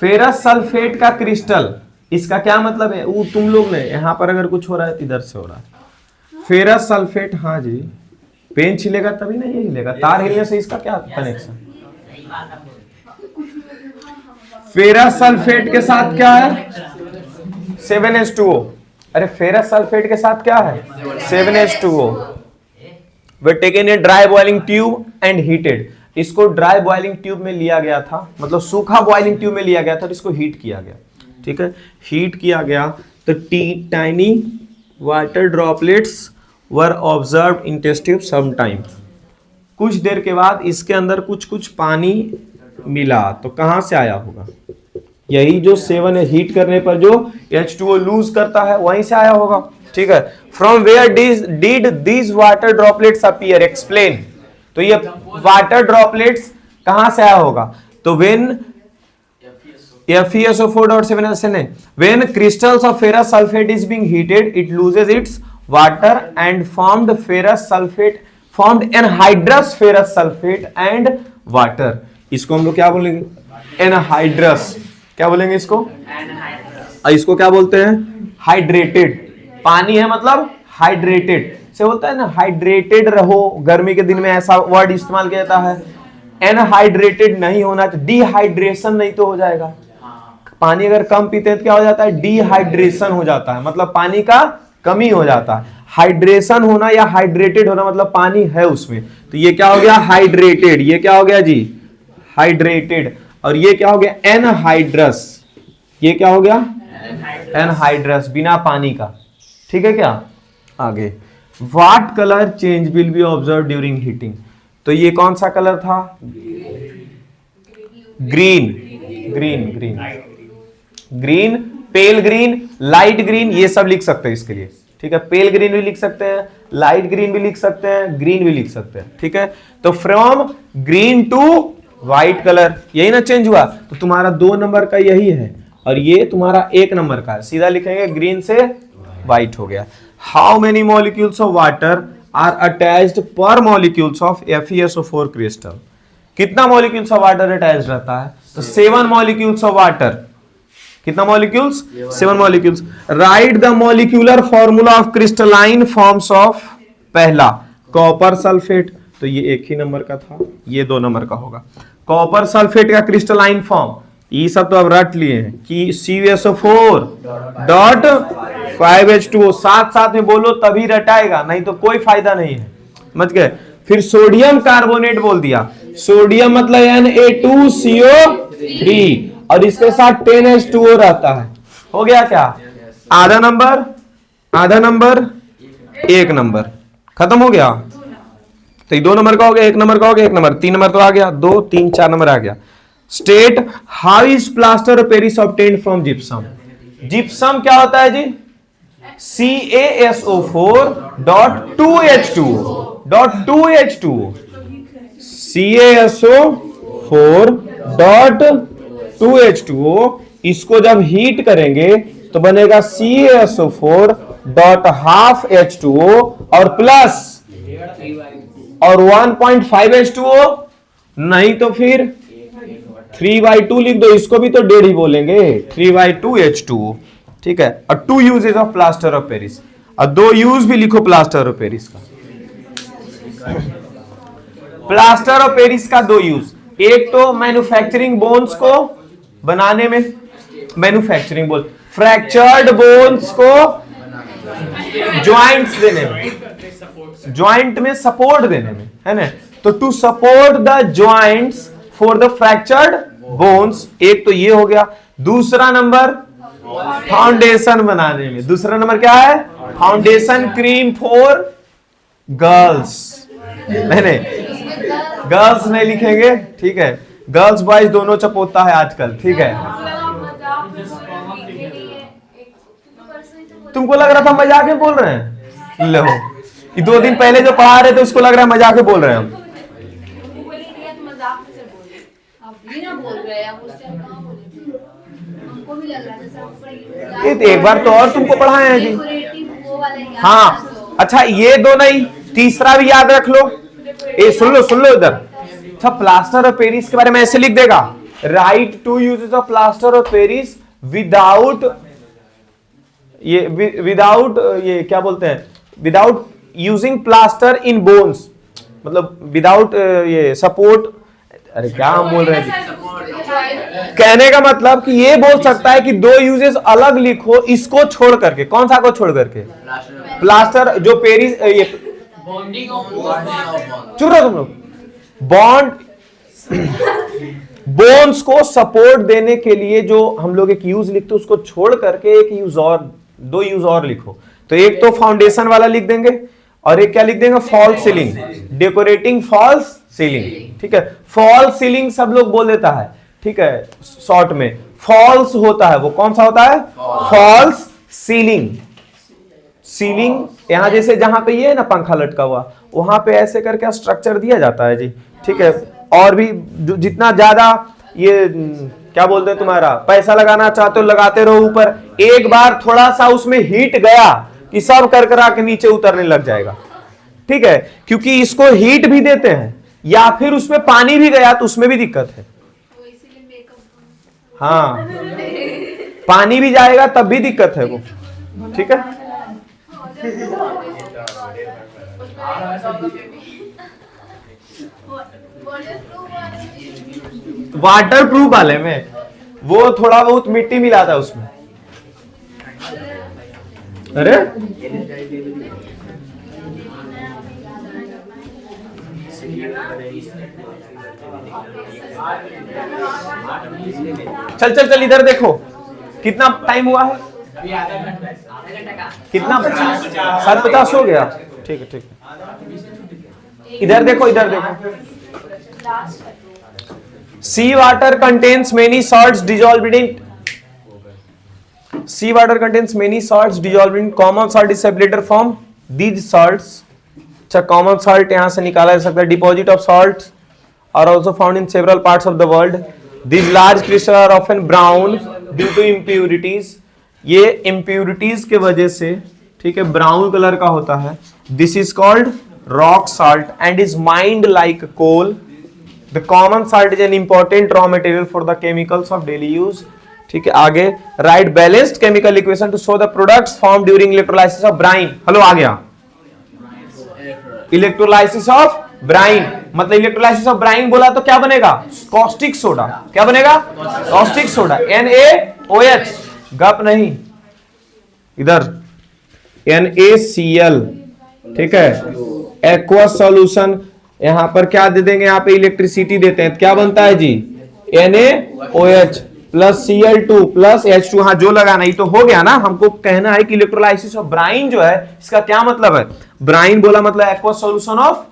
Ferrous sulphate का क्रिस्टल, इसका क्या मतलब है, वो तुम लोग ने यहां पर अगर कुछ हो रहा है इधर से हो रहा है। फेरस सल्फेट, हाँ जी, पेन छिलेगा तभी ना ये हिलेगा, तार हिलने से इसका क्या कनेक्शन। फेरस सल्फेट के साथ क्या है, 7H2O। अरे फेरस सल्फेट के साथ क्या है, 7H2O। Way taken a dry boiling tube and heated. इसको ड्राई बॉइलिंग ट्यूब में लिया गया था, मतलब सूखा बॉइलिंग ट्यूब में लिया गया था और इसको हीट किया गया, ठीक है। हीट किया गया तो tiny water droplets were observed in test tube some time. कुछ देर के बाद इसके अंदर कुछ कुछ पानी मिला, तो कहां से आया होगा? यही जो 7 हीट करने पर जो H2O लूज करता है वहीं से आया होगा, ठीक है। From where did these water droplets appear, explain. तो ये वाटर ड्रॉपलेट्स कहां से आया होगा? तो when FeSO4.7 when crystals of ferrous sulfate is being heated, it loses its water and formed anhydrous ferrous sulfate and water। इसको हम लोग क्या बोलेंगे? एनहाइड्रस। क्या बोलेंगे इसको? इसको क्या बोलते हैं? हाइड्रेटेड। पानी है मतलब हाइड्रेटेड से होता है ना, हाइड्रेटेड रहो। गर्मी के दिन में ऐसा वर्ड इस्तेमाल किया जाता है। एनहाइड्रेटेड नहीं होना चाहिए, डिहाइड्रेशन नहीं तो हो जाएगा। पानी अगर कम पीते हैं तो क्या हो जाता है? डिहाइड्रेशन हो जाता है, मतलब पानी का कमी हो जाता है। हाइड्रेशन होना या हाइड्रेटेड होना मतलब पानी है उसमें। तो ये क्या हो गया? हाइड्रेटेड। ये क्या हो गया जी? हाइड्रेटेड। और ये क्या हो गया? एनहाइड्रस। ये क्या हो गया? एनहाइड्रस, बिना पानी का, ठीक है क्या? आगे, what colour change will be observe during heating? तो ये कौन सा कलर था? ग्रीन, ग्रीन, ग्रीन, ग्रीन, पेल ग्रीन, लाइट ग्रीन, ये सब लिख सकते हैं इसके लिए, ठीक है। पेल ग्रीन भी लिख सकते हैं, लाइट ग्रीन भी लिख सकते हैं, ग्रीन भी लिख सकते हैं, ठीक है। तो from green to white colour, यही ना चेंज हुआ। तो तुम्हारा 2 नंबर का यही है और ये तुम्हारा 1 नंबर का है। सीधा लिखेंगे ग्रीन से व्हाइट हो गया। How many molecules of water are attached per molecules of FeSO4 crystal? कितना मॉलिक्यूल्स ऑफ वाटर अटैच्ड रहता है? तो 7 मॉलिक्यूल्स ऑफ वाटर। कितना molecules? 7 molecules. Write the molecular formula of crystalline forms of. पहला copper sulphate, तो ये 1 ही number का था, ये 2 नंबर का होगा। कॉपर सल्फेट का क्रिस्टलाइन फॉर्म, ये सब तो अब रट लिए हैं कि CuSO4.5H2O। साथ साथ में बोलो तभी रटाएगा, नहीं तो कोई फायदा नहीं है, समझ गए। फिर सोडियम कार्बोनेट बोल दिया, सोडियम मतलब Na2CO3 और इसके साथ 10H2O रहता है। हो गया क्या? आधा नंबर, आधा नंबर, 1 नंबर, खत्म हो गया। तो ये 2 नंबर का हो गया, 1 नंबर का हो गया, 1 नंबर, 3 नंबर तो आ गया, 2, 3, 4 नंबर आ गया। State how is plaster of Paris obtained from gypsum? Gypsum क्या होता है जी? CaSO4.2H2O, CaSO4.2H2O। इसको जब हीट करेंगे तो बनेगा CaSO4.12H2O और प्लस और 1.5H2O, नहीं तो फिर 3/2 लिख दो, इसको भी तो 1.5 ही बोलेंगे, 3/2H2O, ठीक है। और 2 uses of plaster of Paris, और 2 यूज भी लिखो प्लास्टर ऑफ पेरिस का। प्लास्टर ऑफ पेरिस का 2 यूज, एक तो मैन्युफैक्चरिंग बोन्स को बनाने में, मैन्युफैक्चरिंग बोन, फ्रैक्चर्ड बोन्स को ज्वाइंट्स देने में, ज्वाइंट में सपोर्ट देने में, है ना। तो to support the joints for the fractured bones, एक तो ये हो गया। दूसरा नंबर फाउंडेशन बनाने में, दूसरा नंबर क्या है? फाउंडेशन क्रीम फॉर गर्ल्स, नहीं गर्ल्स नहीं लिखेंगे, ठीक है। गर्ल्स बॉयज दोनों चपोता है आजकल, ठीक है। तुमको लग रहा था मजाक में बोल रहे हैं? लो, 2 दिन पहले जो पढ़ा रहे थे उसको लग रहा है मजाक में बोल रहे हैं हम। एक बार तो और तुमको पढ़ाए हैं जी। हाँ, अच्छा ये 2 नहीं, तीसरा भी याद रख लो। ए सुन लो इधर। अच्छा, प्लास्टर ऑफ पेरिस के बारे में ऐसे लिख देगा, right 2 uses of plaster of Paris without, ये विदाउट, ये क्या बोलते हैं, विदाउट यूजिंग प्लास्टर इन बोन्स, मतलब विदाउट ये सपोर्ट। अरे क्या हम बोल रहे हैं, कहने का मतलब कि ये बोल सकता है कि 2 यूजेस अलग लिखो, इसको छोड़ करके। कौन सा को छोड़ करके? प्लास्टर जो पेरिस, ये चुप रहो तुम लोग। बॉन्ड बोन्स को सपोर्ट देने के लिए जो हम लोग एक यूज लिखते हैं उसको छोड़ करके एक यूज और, दो यूज और लिखो। तो एक तो फाउंडेशन वाला लिख देंगे और एक क्या लिख देंगे, false ceiling, decorating false ceiling. ठीक है, फॉल्स सीलिंग सब लोग बोल देता है, ठीक है, शॉर्ट में फॉल्स होता है, वो कौन सा होता है, फॉल्स सीलिंग। सीलिंग यहां जैसे जहां पे ये है ना पंखा लटका हुआ, वहां पे ऐसे करके स्ट्रक्चर दिया जाता है जी। ठीक है, और भी जितना ज्यादा ये क्या बोलते हैं, तुम्हारा पैसा लगाना चाहते हो लगाते रहो ऊपर, एक बार थोड़ा सा उसमें हीट गया कि सब करकरा के नीचे उतरने लग जाएगा। ठीक है, क्योंकि इसको हीट भी देते हैं, या फिर उसमें पानी भी गया तो उसमें भी दिक्कत है। हाँ, पानी भी जाएगा तब भी दिक्कत है वो। ठीक है, वाटर प्रूफ वाले में वो थोड़ा बहुत मिट्टी मिला था उसमें। अरे चल चल चल, इधर देखो कितना टाइम हुआ है, कितना 7:50 हो गया। ठीक है ठीक है, इधर देखो इधर देखो। Sea water contains many salts dissolved in, sea water contains many salts dissolved in common salt is separated from these salts। अच्छा, common salt यहां से निकाला जा सकता है। deposit of salts are also found in several parts of the world। these large crystals are often brown due to impurities। ये impurities के वजह से, ठीक है, ब्राउन कलर का होता है। this is called rock salt and is mined like coal। the common salt is an important raw material for the chemicals of daily use। ठीक है, आगे write balanced chemical equation to show the products form during electrolysis of brine. Hello, आ गया electrolysis of brine, मतलब electrolysis of brine बोला तो क्या बनेगा, कॉस्टिक सोडा। क्या बनेगा, कॉस्टिक सोडा, NaOH, गप नहीं, इधर NaCl। ठीक है, एक्वस सॉल्यूशन, यहां पर क्या दे देंगे, यहां पे इलेक्ट्रिसिटी देते हैं, क्या बनता है जी, NaOH plus Cl2 plus H2। हाँ, जो लगाना ही तो हो गया ना। हमको कहना है कि इलेक्ट्रोलाइसिस ऑफ ब्राइन जो है, इसका क्या मतलब है, ब्राइन बोला मतलब एक्वस सॉल्यूशन ऑफ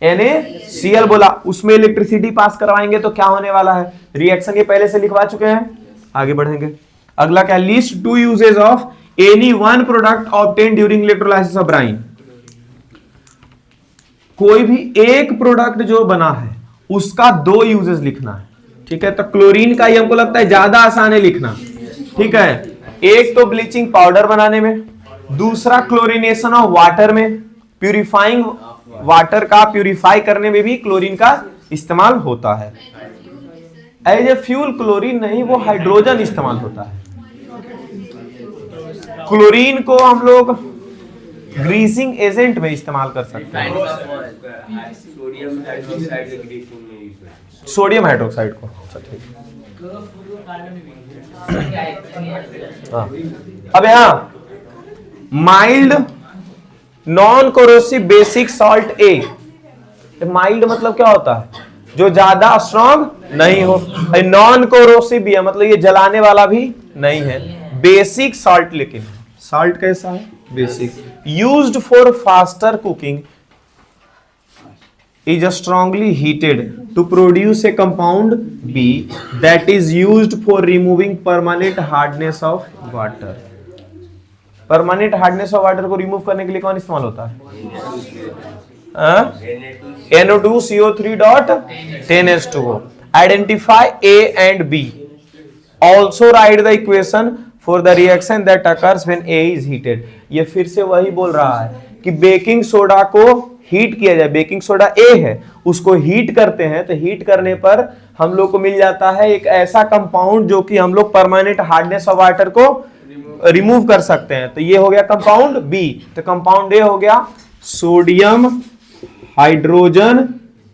NaCl बोला, उसमें इलेक्ट्रिसिटी पास करवाएंगे तो क्या होने वाला है, रिएक्शन ये पहले से लिखवा चुके हैं, आगे बढ़ेंगे। अगला क्या, list 2 uses of any one product obtain during electrolysis of Bryan. कोई भी एक प्रोडक्ट जो बना है उसका 2 यूजेस लिखना है। ठीक है, तो क्लोरीन का ही हमको लगता है ज्यादा आसान है लिखना। ठीक है, एक तो ब्लीचिंग पाउडर बनाने में, दूसरा क्लोरीनेशन ऑफ वाटर में, प्यूरिफाइंग वाटर का प्यूरिफाई करने में भी क्लोरीन का इस्तेमाल होता है। एज ए फ्यूल क्लोरीन नहीं, वो हाइड्रोजन इस्तेमाल होता है। क्लोरीन को हम लोग ग्रीसिंग एजेंट में इस्तेमाल कर सकते हैं, सोडियम हाइड्रोक्साइड को। हाँ, अब यहां mild non corrosive basic salt a. Mild मतलब क्या होता है, जो ज्यादा स्ट्रॉन्ग नहीं हो। नॉन कोरोसिव भी है, मतलब ये जलाने वाला भी नहीं है। बेसिक सॉल्ट, लेकिन सॉल्ट कैसा है, basic. Used for faster cooking, is strongly heated to produce a compound B that is used for removing permanent hardness of water। permanent hardness of water को रिमूव करने के लिए कौन इस्तेमाल होता है, NO2CO3.10H2O। Identify A and B। Also write the equation for the reaction that occurs when A is heated। ये फिर से वही बोल रहा है कि बेकिंग सोडा को हीट किया जाए, बेकिंग सोडा ए है, उसको हीट करते हैं, तो हीट करने पर हम लोग को मिल जाता है एक ऐसा कंपाउंड जो कि हम लोग परमानेंट हार्डनेस ऑफ वाटर को रिमूव कर सकते हैं। तो ये हो गया कंपाउंड बी। तो कंपाउंड ए हो गया सोडियम हाइड्रोजन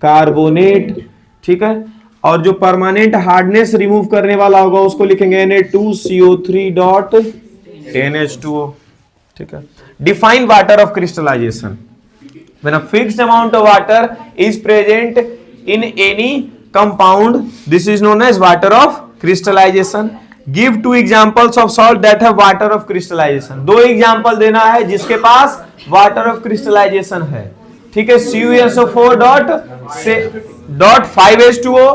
कार्बोनेट। ठीक है, और जो परमानेंट हार्डनेस रिमूव करने वाला होगा उसको लिखेंगे Na2CO3.NH2O। ठीक है, define water of crystallisation. When a fixed amount of water is present in any compound, this is known as water of crystallization. Give two examples of salt that have water of crystallization. दो example देना है जिसके पास water of crystallisation है, ठीक है. CuSO4 dot 5H2O,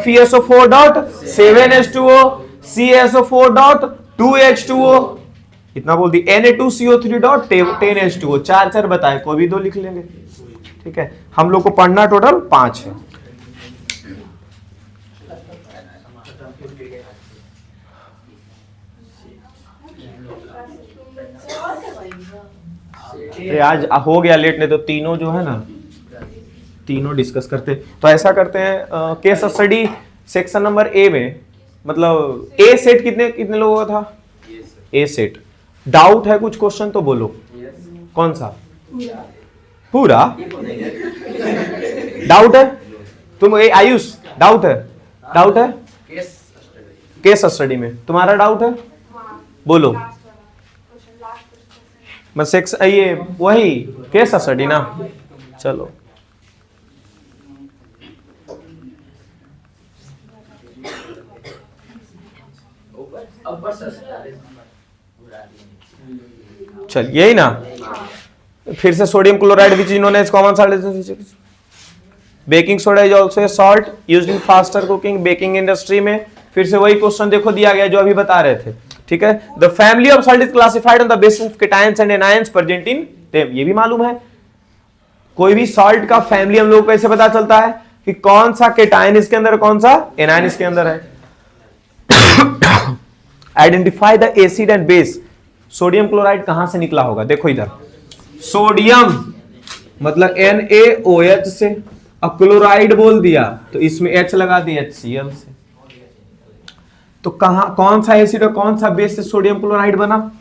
FeSO4 dot 7H2O, CaSO4 dot 2H2O, इतना बोल दी. Na2CO3 dot 10H2O. चार बताए, कोई भी दो लिख लेंगे, ठीक है. हम लोग को पढ़ना टोटल 5 है. आज हो गया लेट, नहीं तो तीनों जो है ना, तीनों डिस्कस करते. तो ऐसा करते हैं, case study section number A में, मतलब ए सेट कितने लोगों का था? ए सेट. डाउट है कुछ क्वेश्चन तो बोलो. कौन सा? पूरा डाउट है? तुम आयुष डाउट है? डाउट है केस स्टडी में? तुम्हारा डाउट है? बोलो. मैं सेक्स ये वही केस स्टडी ना. चलो चल यही ना. फिर से sodium chloride which is known as common salt. Baking soda is also a salt used in faster cooking baking industry में. फिर से वही क्वेश्चन देखो दिया गया जो अभी बता रहे थे, ठीक है. The family of salt is classified on the basis of cations and anions present in them. ये भी मालूम है. कोई भी सॉल्ट का फैमिली हम लोग को कैसे पता चलता है कि कौन सा केटायन इसके अंदर, कौन सा एनायन इसके अंदर है. Identify the acid and base. Sodium chloride कहां से निकला होगा? देखो इधर, सोडियम मतलब NaOH से, अब क्लोराइड बोल दिया तो इसमें H लगा दिया HCl से. तो कहां, कौन सा एसिड और कौन सा बेस से सोडियम क्लोराइड बना?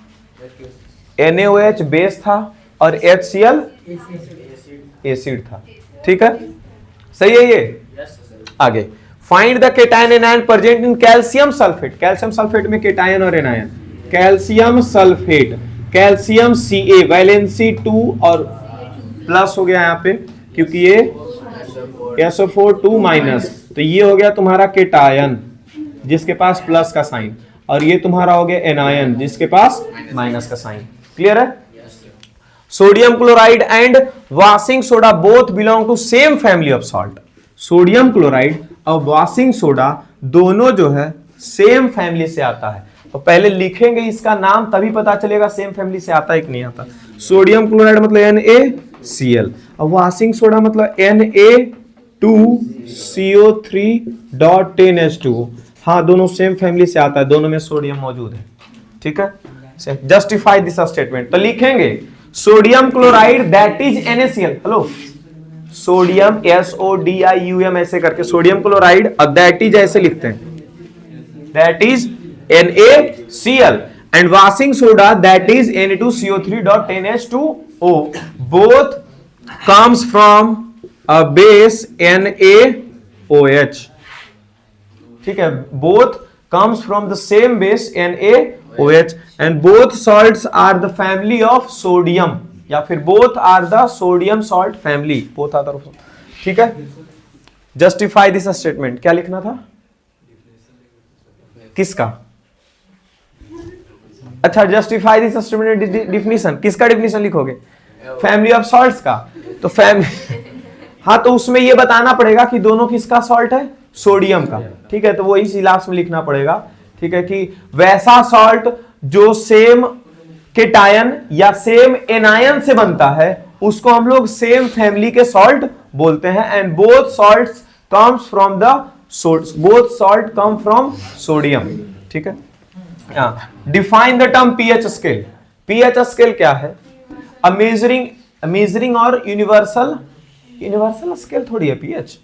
NaOH बेस था और HCl एसिड था, ठीक है. सही है ये. आगे find the cation anion present in calcium sulphate. Calcium sulphate में केटायन और anion. Calcium sulphate, calcium Ca valency 2 और प्लस हो गया यहाँ पे क्योंकि ये SO4 2 माइनस, तो ये हो गया तुम्हारा केटायन जिसके पास प्लस का साइन, और ये तुम्हारा हो गया एनायन जिसके पास माइनस का साइन. क्लियर है? Sodium chloride and washing soda both belong to same family of salt. Sodium chloride और वॉशिंग सोडा दोनों जो है सेम फैमिली से आता है. तो पहले लिखेंगे इसका नाम तभी पता चलेगा सेम फैमिली से आता है कि नहीं आता. सोडियम क्लोराइड मतलब NaCl और वॉशिंग सोडा मतलब Na2CO3 डॉट 10H2O. हाँ, दोनों सेम फैमिली से आता है, दोनों में सोडियम मौजूद है, ठीक है. Justify this statement. तो लिखेंगे sodium chloride that is NaCl. Hello, sodium SODIUM ऐसे करके सोडियम क्लोराइड, और दैट इज ऐसे लिखते हैं, that is NaCl, and washing soda that is Na2CO3 dot 10H2O. Both comes from a base NaOH. ठीक है, both comes from the same base NaOH and both salts are the family of sodium, या फिर both are the sodium salt family. Both are the, ठीक है. Justify this statement. क्या लिखना था? किसका? अच्छा, जस्टिफाई दिस स्टेटमेंट डिफिनीशन. किसका डिफिनीशन लिखोगे? फैमिली ऑफ सॉल्ट्स का. तो फैमिली हाँ, तो उसमें ये बताना पड़ेगा कि दोनों किसका सॉल्ट है? सोडियम का, ठीक है. तो वो इसी लास्ट में लिखना पड़ेगा, ठीक है, कि वैसा सॉल्ट जो सेम केटायन या सेम एनायन से बनता है उसको हम लोग सेम फैमिली के सॉल्ट बोलते हैं. And both salts comes from the both salt come from sodium, ठीक है. Define the term pH scale. PH scale क्या है? मेजरिंग और यूनिवर्सल स्केल थोड़ी है पीएच.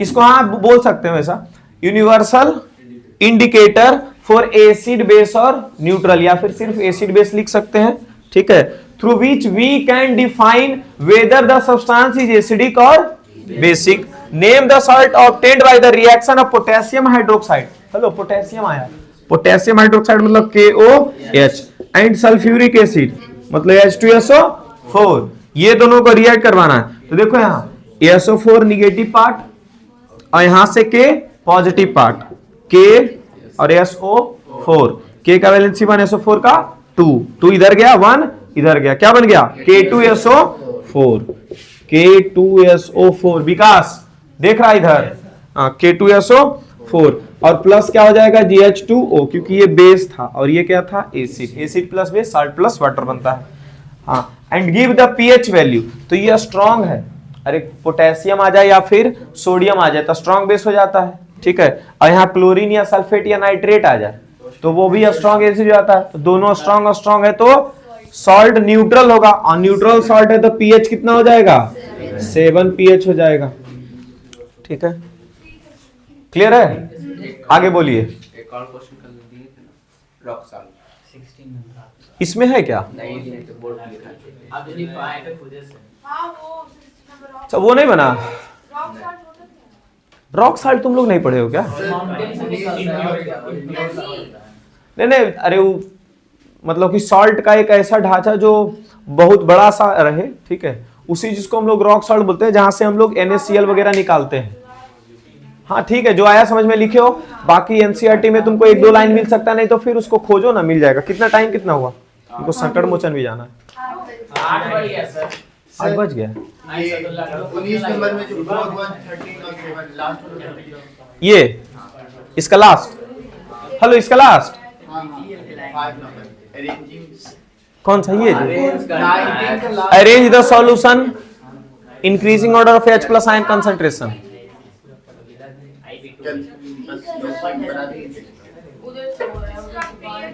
इसको हाँ बोल सकते हैं वैसा, universal indicator for acid base और न्यूट्रल, या फिर सिर्फ एसिड बेस लिख सकते हैं, ठीक है. Through which we can define whether the substance is acidic और basic. Name the salt obtained by the reaction of potassium hydroxide. Hello, potassium आया, पोटेशियम हाइड्रोक्साइड मतलब KOH, एंड सल्फ्यूरिक एसिड मतलब H2SO4. ये दोनों को रिएक्ट करवाना है. तो देखो यहाँ SO4 निगेटिव पार्ट और यहां से K पॉजिटिव पार्ट, K और SO4, K का वैलेंसी 1, SO4 का 2 इधर गया, 1 इधर गया, क्या बन गया K2SO4, K2SO4। विकास देख रहा इधर, K2SO4 और प्लस क्या हो जाएगा GH2O, क्योंकि ये बेस था और ये क्या था acid, acid plus base salt plus water बनता है। हाँ, and give the pH value, तो ये स्ट्रॉन्ग है, अरे पोटेशियम आ जाए या फिर सोडियम आ जाए तो स्ट्रॉन्ग बेस हो जाता है, ठीक है। और यहाँ क्लोरीन या सल्फेट या नाइट्रेट आ जाए तो वो भी स्ट्रॉन्ग एसिड हो जाता है। तो दोनों स्ट्रॉन्ग है तो सॉल्ट न्यूट्रल होगा, और न्यूट्रल सॉल्ट है तो पीएच कितना हो जाएगा 7 पीएच हो जाएगा, ठीक है। क्लियर है, आगे बोलिए। एक और क्वेश्चन कर दिए थे ना, रॉक सॉल्ट 16 इसमें है क्या? नहीं तो बोर्ड पे लिखा है। आप नहीं पाए थे खुद से। हाँ वो 60 नंबर अच्छा वो नहीं बना, रॉक साल्ट होता है। रॉक साल्ट तुम लोग नहीं पढ़े हो क्या? माउंटेन से निकलता है। नहीं, अरे वो मतलब कि सॉल्ट का एक ऐसा ढांचा जो बहुत बड़ा सा रहे, ठीक है, उसी जिसको हम लोग रॉक सॉल्ट बोलते हैं, जहां से हम लोग NaCl वगैरह निकालते हैं। हाँ ठीक है, जो आया समझ में लिखे हो, बाकी एनसीईआरटी में तुमको 1-2 लाइन मिल सकता है, नहीं तो फिर उसको खोजो ना, मिल जाएगा। कितना टाइम कितना हुआ? तुमको संकट मोचन भी जाना है। 8 बज गया सर। 8 बज गया। 19 नंबर में जो 4, 1, 13 और 7 लास्ट में ये इसका लास्ट, हेलो इसका लास्ट 5 नंबर अरेंजिंग कौन सा? ये 19 का last arrange the solution increasing order of H plus ion concentration. उधर से हो रहा है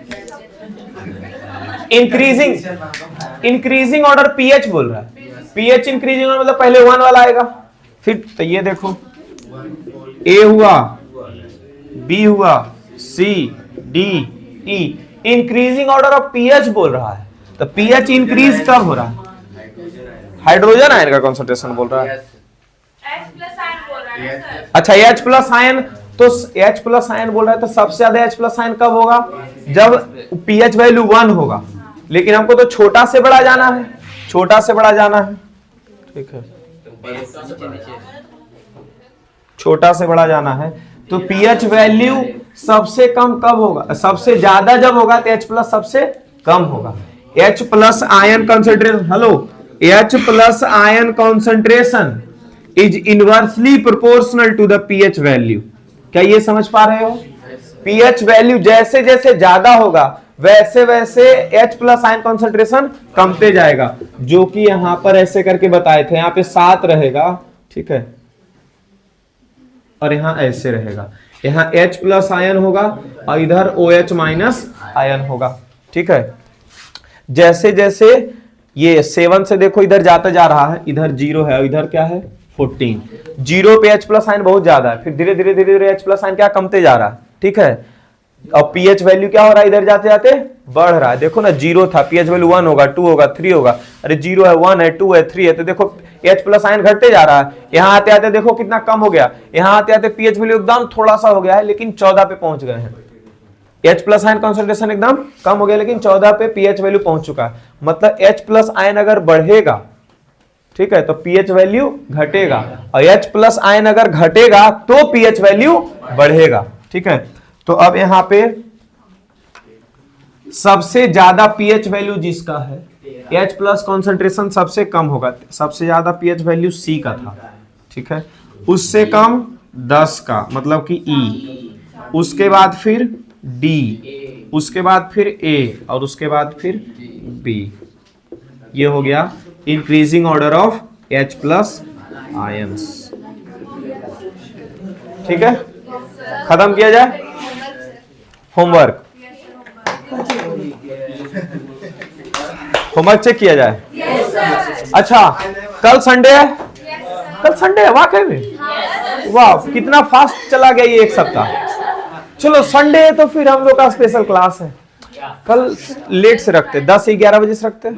इंक्रीजिंग ऑर्डर पीएच बोल रहा है। पीएच इंक्रीजिंग ऑर्डर मतलब पहले 1 वाला आएगा, फिर तो ये देखो A हुआ, B हुआ, C, D, E, increasing order of pH बोल रहा है। तो पीएच इंक्रीज कब हो रहा है? हाइड्रोजन आयन का कंसंट्रेशन बोल रहा है। H प्लस आयन बोल रहा है सर। अच्छा H प्लस आयन, तो H प्लस आयन बोल रहा है तो सबसे ज्यादा H प्लस आयन कब होगा? जब पीएच वैल्यू 1 होगा। लेकिन हमको तो छोटा से बड़ा जाना है, छोटा से बड़ा जाना है, ठीक है, छोटा से बड़ा जाना है। तो पीएच वैल्यू सबसे कम कब होगा? सबसे ज्यादा जब होगा तो H प्लस सबसे कम होगा। H plus ion concentration, hello, H plus ion concentration is inversely proportional to the pH value. क्या ये समझ पा रहे हो? पीएच वैल्यू जैसे जैसे ज्यादा होगा वैसे वैसे H plus ion concentration Kamte जाएगा, जो कि यहां पर ऐसे करके बताए थे। यहां पे 7 रहेगा, ठीक है, और यहां ऐसे रहेगा। यहां H प्लस आयन होगा और इधर OH माइनस आयन होगा, ठीक है। जैसे जैसे ये 7 से देखो इधर जाता जा रहा है, इधर 0 है और इधर क्या है 14। 0 पे H प्लस आयन बहुत ज्यादा है, फिर धीरे धीरे H प्लस आयन क्या कमते जा रहा है, ठीक है। और पीएच वैल्यू क्या हो रहा है? इधर जाते जाते बढ़ रहा है। देखो ना 0 था, पीएच वैल्यू 1 होगा, 2 होगा, 3 होगा। अरे 0 है, 1 है, 2 है, 3 है, तो देखो H प्लस आयन घटते जा रहा है। यहाँ आते आते देखो कितना कम हो गया। यहाँ आते आते पीएच वैल्यू एकदम थोड़ा सा हो गया है, लेकिन 14 पे पहुंच गए हैं। H प्लस आयन कॉन्सेंट्रेशन एकदम कम हो गया, लेकिन 14 पे पीएच वैल्यू पहुंच चुका है। मतलब H प्लस आयन अगर बढ़ेगा, ठीक है, तो पीएच वैल्यू घटेगा, और H प्लस आयन अगर घटेगा तो पीएच वैल्यू बढ़ेगा, ठीक है। तो अब यहां पे सबसे ज्यादा पीएच वैल्यू जिसका है, H प्लस कॉन्सेंट्रेशन सबसे कम होगा। सबसे ज्यादा पीएच वैल्यू C का था, ठीक है, उससे कम 10 का मतलब कि E, उसके बाद फिर D, उसके बाद फिर A और उसके बाद फिर B। ये हो गया increasing order of H plus ions, ठीक है। खत्म किया जाए होमवर्क, होमवर्क चेक किया जाए। अच्छा कल संडे है, कल संडे है वाकई में, वाह कितना फास्ट चला गया ये एक सप्ताह। चलो संडे है तो फिर हम लोग का स्पेशल क्लास है। कल लेट से रखते, 10 या 11 बजे से रखते।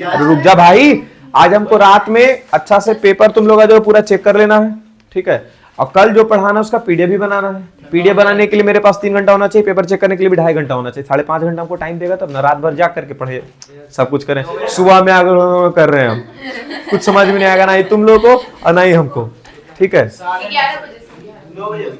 अरे रुक जा भाई, आज हमको रात में अच्छा से पेपर तुम लोग का जो पूरा चेक कर लेना है, ठीक है। और कल जो पढ़ाना है उसका पीडीएफ भी बनाना है। पीडीएफ बनाने के लिए मेरे पास 3 घंटा होना चाहिए, पेपर चेक करने के लिए भी 2.5 घंटा होना चाहिए। 5.5 घंटा हमको टाइम देगा तब ना, रात भर जाग करके पढ़े, सब कुछ करें। सुबह में अगर कर रहे हैं हम, कुछ समझ में नहीं आएगा, ना ही तुम लोग को और ना ही हमको। ठीक है, 11 बजे से। 9 बजे